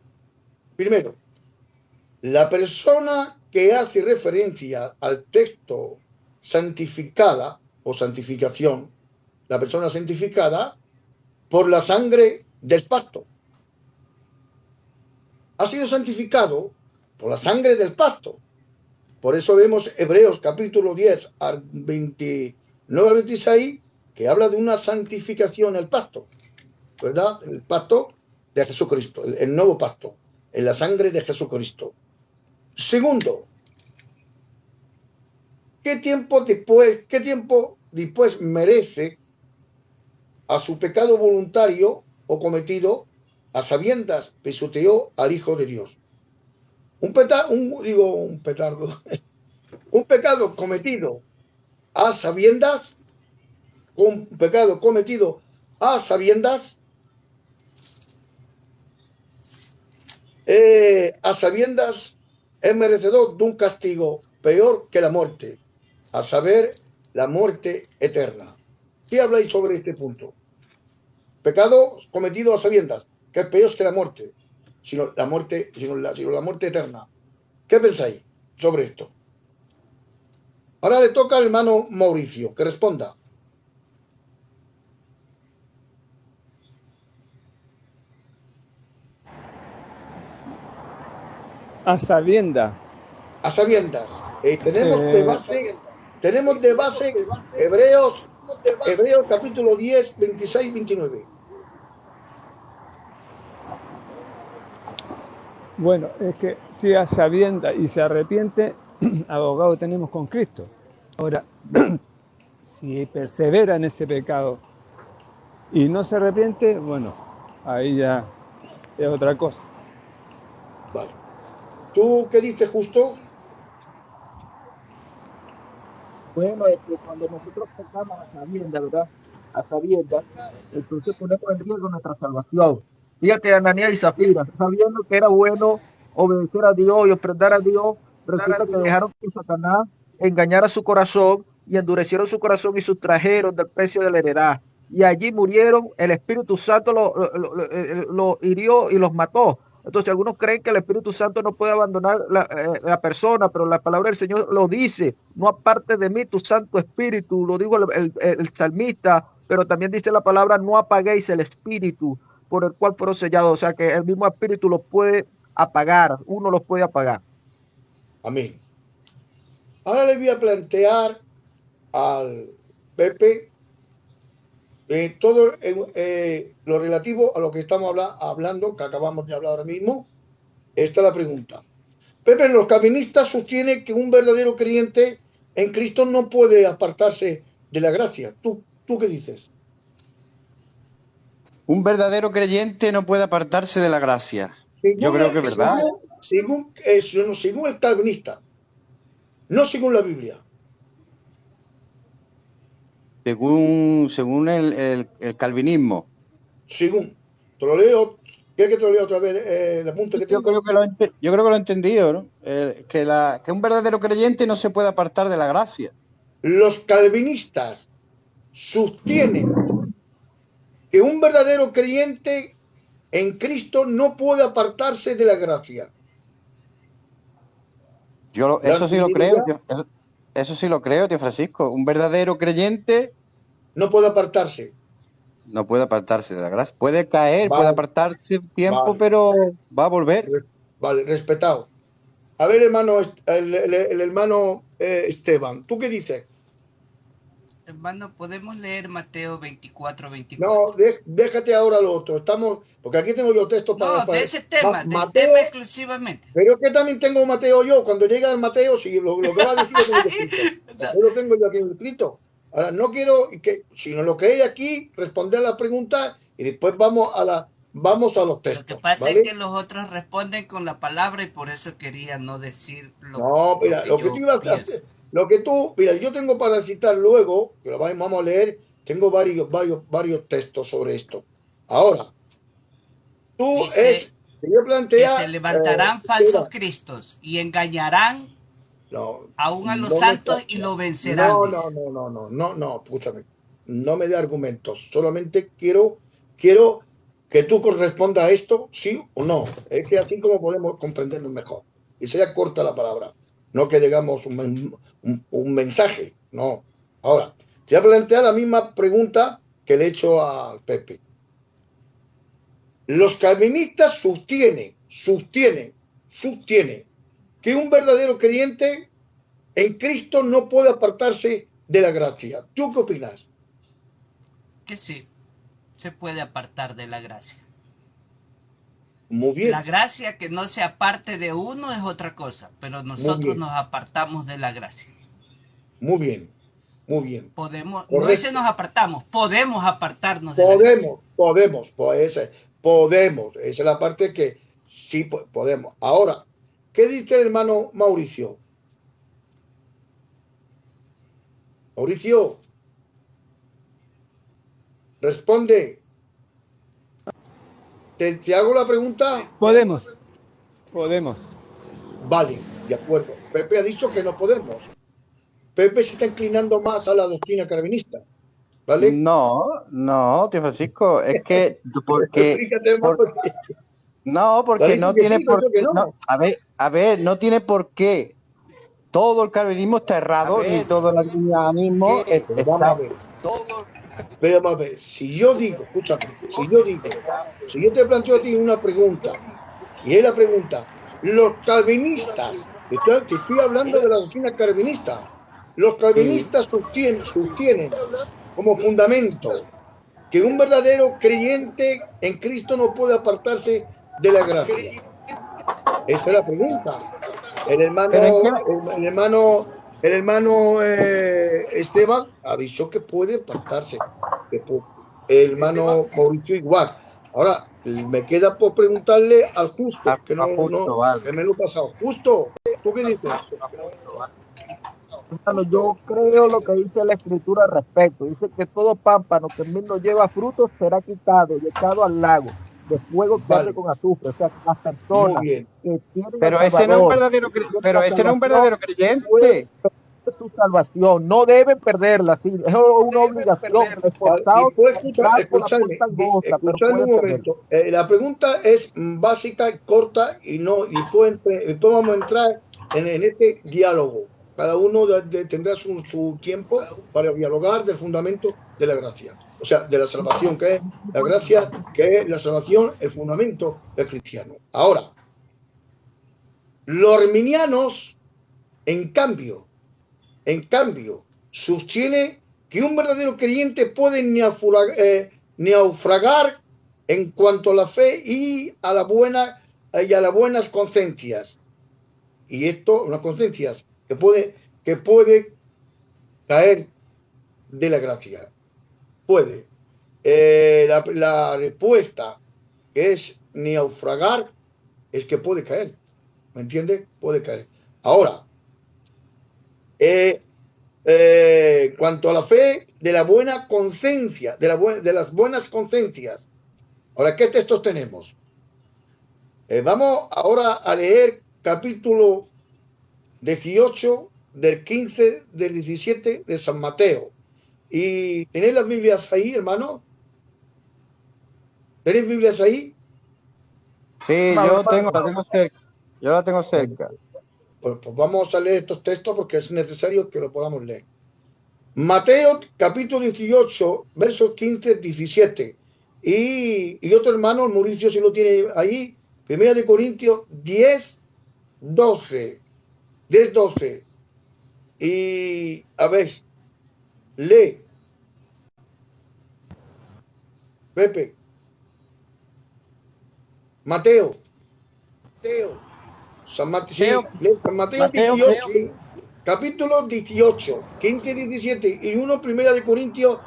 la persona que hace referencia al texto santificada o santificación, la persona santificada por la sangre del pacto, ha sido santificado por la sangre del pacto. Por eso vemos Hebreos capítulo 10 al 29 al 26, que habla de una santificación el pacto, ¿verdad? El pacto de Jesucristo, el nuevo pacto, en la sangre de Jesucristo. Segundo, ¿qué tiempo después merece a su pecado voluntario o cometido a sabiendas pisoteó al Hijo de Dios? Un petardo, un pecado cometido a sabiendas, un pecado cometido a sabiendas, a sabiendas es merecedor de un castigo peor que la muerte, a saber, la muerte eterna. ¿Qué habláis sobre este punto? Pecado cometido a sabiendas, que es peor que la muerte, sino la muerte eterna. ¿Qué pensáis sobre esto? Ahora le toca al hermano Mauricio que responda. A sabienda. A sabiendas. Tenemos de base Hebreos capítulo 10, 26, 29. Bueno, es que si a sabienda y se arrepiente, abogado tenemos con Cristo. Ahora, si persevera en ese pecado y no se arrepiente, bueno, ahí ya es otra cosa. Vale. ¿Tú qué dices, Justo? Bueno, es que cuando nosotros pecamos a sabiendas, ¿verdad? A sabiendas, entonces ponemos en riesgo nuestra salvación. Fíjate, Ananías y Zafira, sabiendo que era bueno obedecer a Dios y ofrendar a Dios, resulta que dejaron que Satanás engañara su corazón y endurecieron su corazón y sustrajeron del precio de la heredad. Y allí murieron, el Espíritu Santo lo hirió y los mató. Entonces algunos creen que el Espíritu Santo no puede abandonar la persona, pero la palabra del Señor lo dice, no aparte de mí tu Santo Espíritu, lo dijo el salmista, pero también dice la palabra, no apaguéis el Espíritu por el cual fueron sellados, o sea que el mismo Espíritu los puede apagar, uno los puede apagar. Amén. Ahora le voy a plantear al Pepe todo lo relativo a lo que estamos hablando, que acabamos de hablar ahora mismo. Esta es la pregunta. Pepe, los calvinistas sostienen que un verdadero creyente en Cristo no puede apartarse de la gracia. ¿Tú qué dices? Un verdadero creyente no puede apartarse de la gracia. Yo creo que es verdad. Según el calvinista, no según la Biblia. Según el calvinismo. Según. Te lo leo. ¿Quieres que te lo lea otra vez el apunte que tengo? Yo creo que lo he entendido, ¿no? Que un verdadero creyente no se puede apartar de la gracia. Los calvinistas sostienen que un verdadero creyente en Cristo no puede apartarse de la gracia. Eso sí lo creo. Eso sí lo creo, tío Francisco. Un verdadero creyente no puede apartarse. No puede apartarse de la gracia. Puede caer, puede apartarse un tiempo, pero va a volver. Vale, respetado. A ver, hermano, el hermano Esteban, ¿tú qué dices? Hermano, ¿podemos leer Mateo 24, 24? No, déjate ahora lo otro. Porque aquí tengo yo textos para... No, de ese tema, del tema exclusivamente. Pero es que también tengo Mateo yo. Cuando llega el Mateo, si lo que va a decir lo tengo escrito. Yo lo tengo yo aquí escrito. Ahora, no quiero que, sino lo que hay aquí, responder las preguntas y después vamos a los textos. Lo que pasa, ¿vale?, es que los otros responden con la palabra y por eso quería no decir lo mira, lo que tú ibas a hacer. Mira, yo tengo para citar luego, que lo vamos a leer, tengo varios textos sobre esto. Ahora, dice que se levantarán falsos cristos y engañarán aún a los santos y lo vencerán. No, escúchame. No me dé argumentos. Solamente quiero que tú correspondas a esto, sí o no. Es que así como podemos comprenderlo mejor. Y sea corta la palabra. No que digamos un mensaje. No. Ahora, te voy a plantear la misma pregunta que le he hecho a Pepe. Los calvinistas sostienen que un verdadero creyente en Cristo no puede apartarse de la gracia. ¿Tú qué opinas? Que sí, se puede apartar de la gracia. Muy bien. La gracia que no se aparte de uno es otra cosa, pero nosotros nos apartamos de la gracia. Muy bien, muy bien. Podemos, correcto. No dice nos apartamos, podemos apartarnos de la gracia. Podemos. Esa es la parte que sí podemos. Ahora, ¿qué dice el hermano Mauricio? Mauricio, responde. ¿Te hago la pregunta? Podemos. Podemos. Vale, de acuerdo. Pepe ha dicho que no podemos. Pepe se está inclinando más a la doctrina calvinista, ¿vale? No, tío Francisco, es que Explícate más porque... No, porque no tiene por qué. No, a ver, no tiene por qué. Todo el calvinismo está errado, ni todo el arminianismo está. Pero vamos a ver, si yo digo, escúchame, si yo te planteo a ti una pregunta, y es la pregunta, los calvinistas, te estoy hablando de la doctrina calvinista, los calvinistas sostienen como fundamento que un verdadero creyente en Cristo no puede apartarse de la gracia. Esa es la pregunta. El hermano Esteban avisó que puede apartarse. El hermano Mauricio igual. Ahora, me queda por preguntarle al Justo, que que me lo he pasado. Justo, ¿tú qué dices? Hermano, yo creo lo que dice la Escritura al respecto. Dice que todo pámpano que en mí no lleva frutos será quitado y echado al lago de fuego que arde con azufre. O sea, las personas que tienen pero ese no es un verdadero creyente. Su salvación, no deben perderla, sí, es una obligación. Escuchadme un momento. La pregunta es básica, corta y después vamos a entrar en este diálogo. Cada uno tendrá su tiempo para dialogar del fundamento de la gracia, o sea, de la salvación, que es la gracia, que es la salvación, el fundamento del cristiano. Ahora, los arminianos, en cambio, sostiene que un verdadero creyente puede naufragar en cuanto a la fe y a las buenas conciencias. Y esto, unas conciencias que puede caer de la gracia. Puede. La respuesta, que es naufragar, es que puede caer. ¿Me entiendes? Puede caer. Ahora, cuanto a la fe de la buena conciencia, de las buenas conciencias. Ahora, ¿qué textos tenemos? Vamos ahora a leer capítulo 18, del 15, del 17 de San Mateo. ¿Y tenéis las Biblias ahí, hermano? ¿Tenéis Biblias ahí? Sí, yo la tengo cerca. Pues vamos a leer estos textos porque es necesario que lo podamos leer. Mateo capítulo 18, versos 15, 17. Y otro hermano, el Mauricio, si lo tiene ahí, 1 Corintios 10, 12. 10, 12. Y a ver, lee. Pepe. Mateo. San Mateo 18, capítulo 18, 15, 17 y 1 Corintios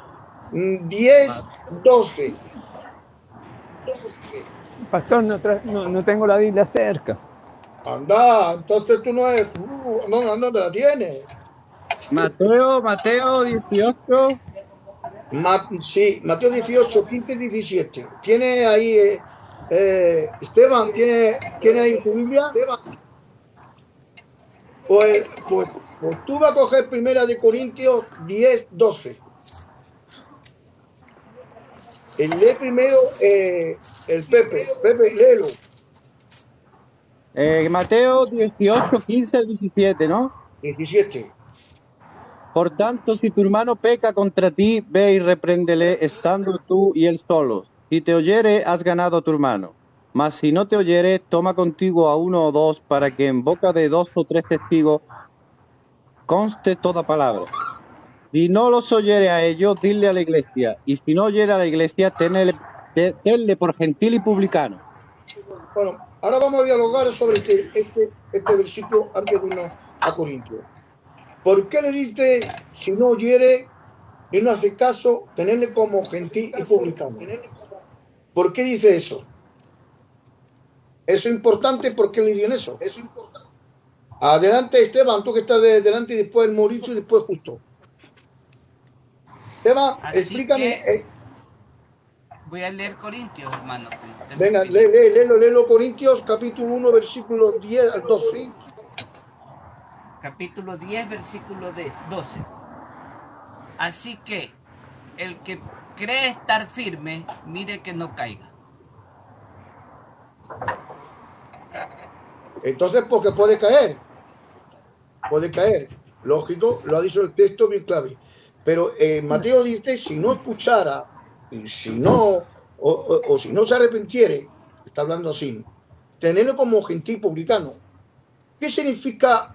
10, 12. Pastor, no tengo la Biblia cerca. Anda, entonces tú no te la tienes. Mateo 18. Sí, Mateo 18, 15, 17. ¿Tiene ahí, Esteban, tiene ahí tu Biblia? Pues tú vas a coger 1 Corintios 10, 12. Lee primero el Pepe, léelo. Mateo 18, 15 al 17, ¿no? 17. Por tanto, si tu hermano peca contra ti, ve y repréndele, estando tú y él solos. Si te oyere, has ganado a tu hermano. Mas si no te oyere, toma contigo a 1 o 2, para que en boca de 2 o 3 testigos conste toda palabra. Si no los oyere a ellos, dile a la iglesia. Y si no oyere a la iglesia, tenle por gentil y publicano. Bueno, ahora vamos a dialogar sobre este versículo antes de irnos a Corintios. ¿Por qué le dice, si no oyere y no hace caso, tenerle como gentil y publicano? ¿Por qué dice eso? Eso es importante. ¿Por qué le dicen eso? Eso es importante. Adelante, Esteban, tú que estás delante, y después el Mauricio y después Justo. Esteban, explícame. Voy a leer Corintios, hermano. Venga, léelo, Corintios, capítulo 1, versículo 10 al 12. Capítulo 10, versículo 12. Así que el que cree estar firme, mire que no caiga. Entonces, porque puede caer. Puede caer. Lógico, lo ha dicho el texto bien clave. Pero Mateo dice, si no escuchara, y si no, o si no se arrepintiere, está hablando así, tenerlo como gentil publicano. ¿Qué significa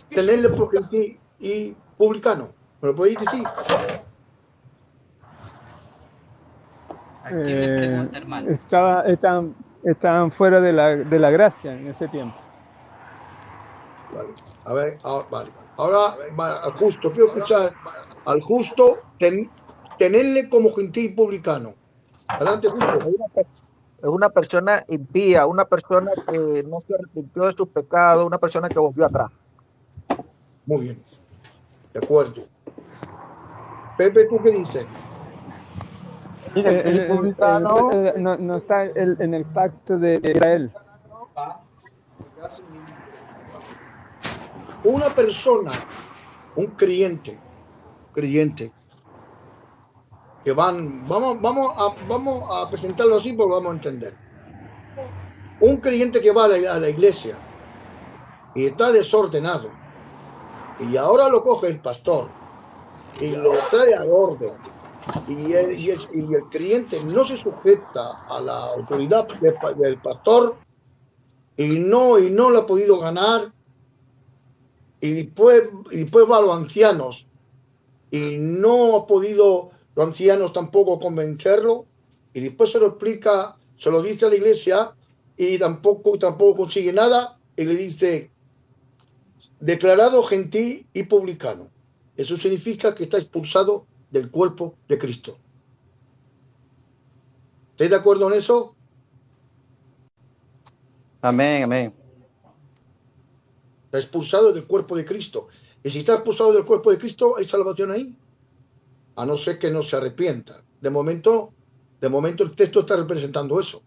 tenerle por gentil y publicano? ¿Me lo podéis decir? ¿A quién le pregunta, hermano? Estaban fuera de la gracia en ese tiempo. Vale. A ver, vale. Ahora, al justo, quiero escuchar al justo tenerle como gentil publicano. Adelante, justo. Es una persona impía, una persona que no se arrepintió de sus pecados, una persona que volvió atrás. Muy bien. De acuerdo. Pepe, ¿tú qué dices? No está en el pacto de Israel. Una persona, un creyente, que vamos a presentarlo así porque vamos a entender. Un creyente que va a la iglesia y está desordenado y ahora lo coge el pastor y lo trae al orden y el creyente no se sujeta a la autoridad del pastor y no lo ha podido ganar y después va a los ancianos y no ha podido los ancianos tampoco convencerlo y después se lo explica, se lo dice a la iglesia y tampoco consigue nada y le dice declarado gentil y publicano. Eso significa que está expulsado del cuerpo de Cristo. ¿Estáis de acuerdo en eso? Amén, amén. Está expulsado del cuerpo de Cristo. Y si está expulsado del cuerpo de Cristo, ¿hay salvación ahí? A no ser que no se arrepienta. De momento el texto está representando eso.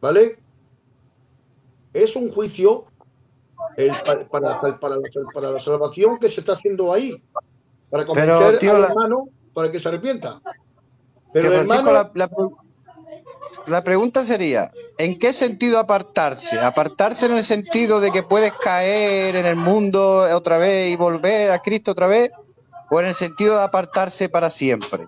¿Vale? Es un juicio para la salvación que se está haciendo ahí. Para convencer al hermano para que se arrepienta. Pero el hermano... La pregunta sería, ¿en qué sentido apartarse? ¿Apartarse en el sentido de que puedes caer en el mundo otra vez y volver a Cristo otra vez? ¿O en el sentido de apartarse para siempre?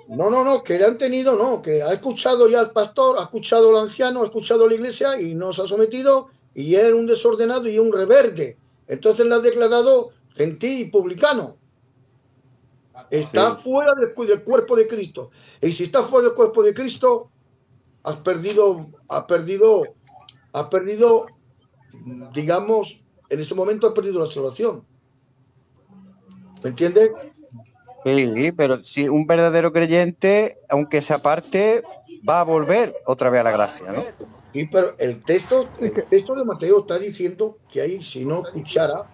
No, que le han tenido, que ha escuchado ya al pastor, ha escuchado al anciano, ha escuchado a la iglesia y no se ha sometido y es un desordenado y un rebelde. Entonces le ha declarado gentil y publicano. Está fuera del cuerpo de Cristo. Y si está fuera del cuerpo de Cristo, has perdido, digamos, en ese momento has perdido la salvación. ¿Me entiendes? Sí, pero si un verdadero creyente, aunque se aparte, va a volver otra vez a la gracia, ¿no? Sí, pero el texto de Mateo está diciendo que ahí, si no escuchara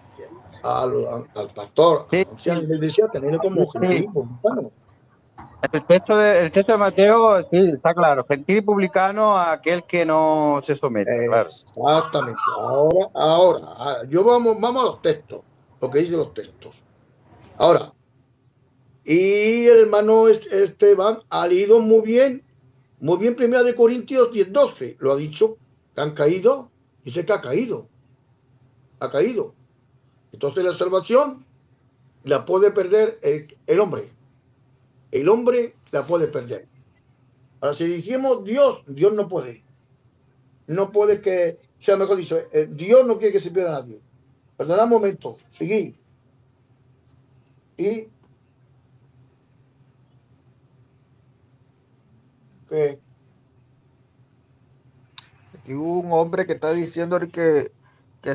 al pastor, sí, al anciano de la iglesia, tenerlo como gentil y publicano. El texto de Mateo, sí, está claro. Gentil y publicano a aquel que no se somete, claro. Exactamente. Ahora, vamos a los textos, lo que dice los textos. Ahora, y el hermano Esteban ha leído muy bien, 1 de Corintios 10:12. Lo ha dicho, que han caído, dice que ha caído. Entonces la salvación la puede perder el hombre. El hombre la puede perder. Ahora, si decimos Dios no puede. No puede que sea mejor dicho. Dios no quiere que se pierda nadie. Perdonad un momento. Seguí. Y que Aquí hubo un hombre que está diciendo que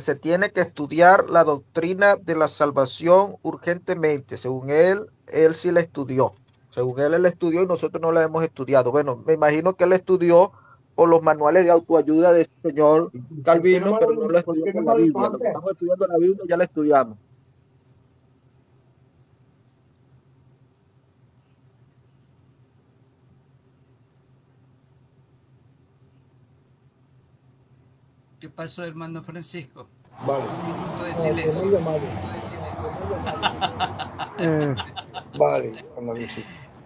se tiene que estudiar la doctrina de la salvación urgentemente. Según él sí la estudió. Según él la estudió y nosotros no la hemos estudiado. Bueno, me imagino que él estudió por los manuales de autoayuda de ese señor Calvino, pero no la estudió por la Biblia. Lo que estamos estudiando la Biblia ya la estudiamos. ¿Qué pasó, hermano Francisco? Vale. Un minuto de silencio. Vale, hermano, sí.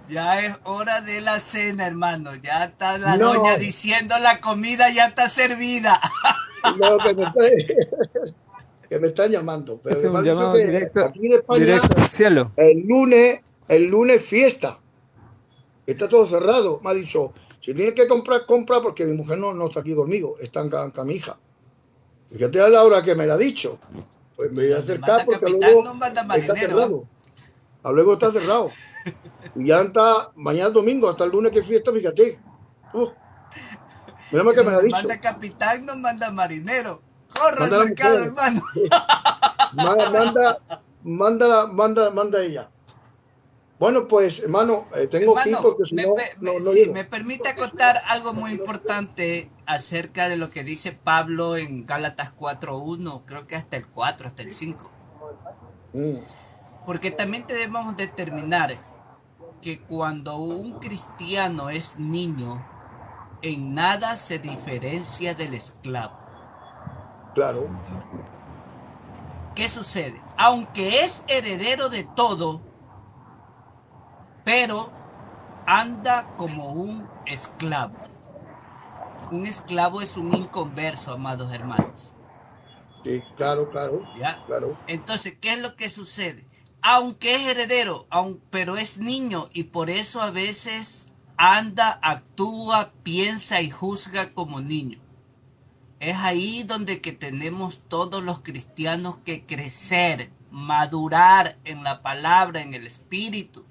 Ya es hora de la cena, hermano. Ya está la doña diciendo la comida ya está servida. No, que me están llamando. Pero es un llamado directo, aquí en España, directo al cielo. el lunes fiesta. Está todo cerrado. Me ha dicho, si tienes que comprar, compra, porque mi mujer no está aquí conmigo, está en mi hija. Fíjate a la hora que me la ha dicho. Pues me voy a acercar porque luego está cerrado. Luego está cerrado. Y ya está, mañana domingo, hasta el lunes que fiesta, fíjate. Mira que me la ha dicho. Manda capitán, no manda marinero. Corre al mercado, hermano. Manda ella. Bueno, pues, hermano, tengo que ir porque si no... me permite contar algo muy importante acerca de lo que dice Pablo en Gálatas 4.1, creo que hasta el 4, hasta el 5. Porque también debemos determinar que cuando un cristiano es niño, en nada se diferencia del esclavo. Claro. ¿Qué sucede? Aunque es heredero de todo, pero anda como un esclavo. Un esclavo es un inconverso, amados hermanos. Sí, claro. ¿Ya? Claro. Entonces, ¿qué es lo que sucede? Aunque es heredero, pero es niño y por eso a veces anda, actúa, piensa y juzga como niño. Es ahí donde que tenemos todos los cristianos que crecer, madurar en la palabra, en el espíritu.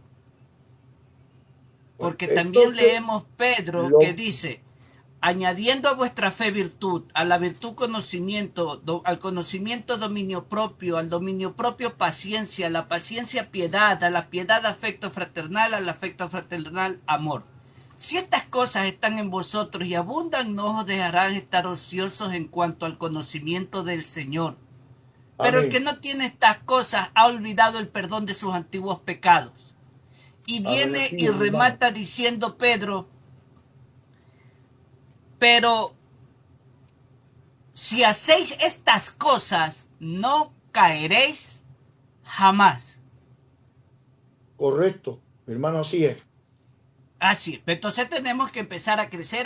Porque también leemos Pedro que dice, añadiendo a vuestra fe virtud, a la virtud conocimiento, al conocimiento dominio propio, al dominio propio paciencia, a la paciencia piedad, a la piedad afecto fraternal, al afecto fraternal amor. Si estas cosas están en vosotros y abundan, no os dejarán estar ociosos en cuanto al conocimiento del Señor. Pero el que no tiene estas cosas ha olvidado el perdón de sus antiguos pecados. Y viene y remata diciendo Pedro, pero si hacéis estas cosas, no caeréis jamás. Correcto, mi hermano, así es. Así es. Entonces tenemos que empezar a crecer,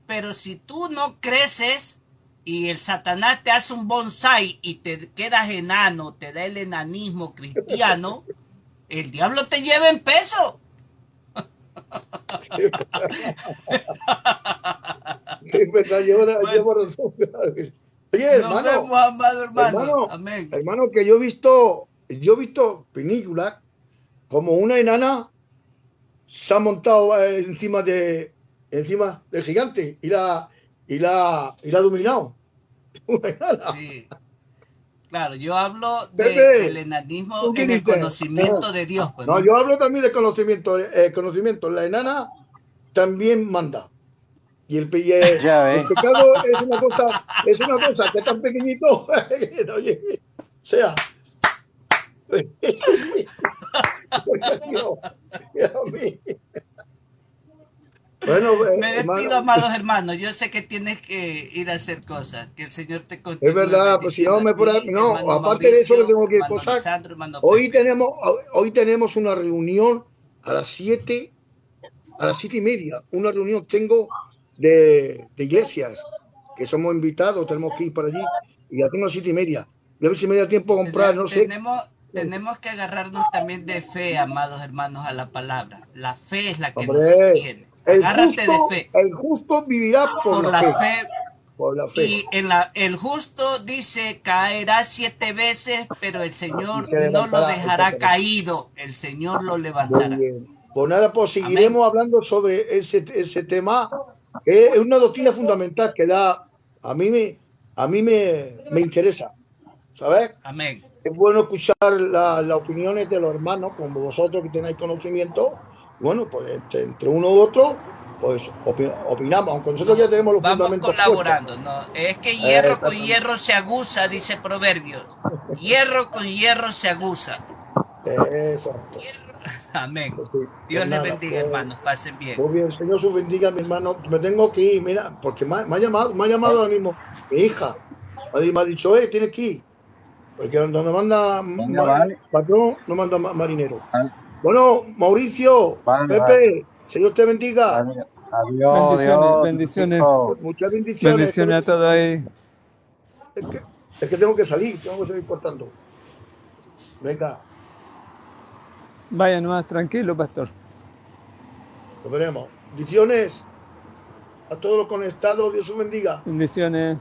pero si tú no creces y el Satanás te hace un bonsai y te quedas enano, te da el enanismo cristiano, el diablo te lleva en peso. Es verdad, llevo razón. Oye, hermano, nos vemos, amado hermano. Amén. Hermano, que yo he visto películas como una enana se ha montado encima del gigante y la ha dominado. Sí. Claro, yo hablo del enanismo en el conocimiento de Dios. Pues, no, yo hablo también de conocimiento. La enana también manda. Y el pecado es una cosa que es tan pequeñito. Oye, o sea. Bueno, me despido, amados hermanos. Yo sé que tienes que ir a hacer cosas. Que el Señor te continúe. Es verdad, pues si no me no, aparte de eso, le tengo que ir cosas. Hoy tenemos una reunión a las 7:30. Una reunión tengo de iglesias que somos invitados, tenemos que ir para allí. Y ya tengo 7:30. Y a ver si me da tiempo a comprar, no sé. Tenemos que agarrarnos también de fe, amados hermanos, a la palabra. La fe es la que nos sostiene. Agárrate de fe. El justo vivirá por la fe. Por la fe. Y el justo dice, caerá 7 veces, pero el Señor no lo dejará caído. El Señor lo levantará. Muy bien. Pues nada, pues seguiremos hablando sobre ese tema, que es una doctrina fundamental que a mí me interesa. ¿Sabes? Amén. Es bueno escuchar las opiniones de los hermanos, como vosotros que tenéis conocimiento. Bueno, pues entre uno u otro, pues opinamos, aunque nosotros ya tenemos los fundamentos. Vamos colaborando, ¿no? Es que hierro con hierro se aguza, dice Proverbios. Hierro con hierro se aguza. Exacto. Amén. Pues sí, Dios pues les nada, bendiga, pues, hermanos. Pasen bien. muy bien, Señor os bendiga, mi hermano. Me tengo que ir, mira, porque me ha llamado ahora mismo mi hija. Me ha dicho, tienes que ir. Porque donde manda Venga, vale. patrón, no manda marinero. Vale, Bueno, Mauricio, vale, Pepe, Señor te bendiga. vale. Adiós, Bendiciones, adiós, bendiciones, Francisco. Muchas bendiciones. bendiciones a todos ahí. Es que tengo que salir cortando. Venga, Vaya nomás, tranquilo, pastor. nos veremos. Bendiciones a todos los conectados. Dios os bendiga. Bendiciones.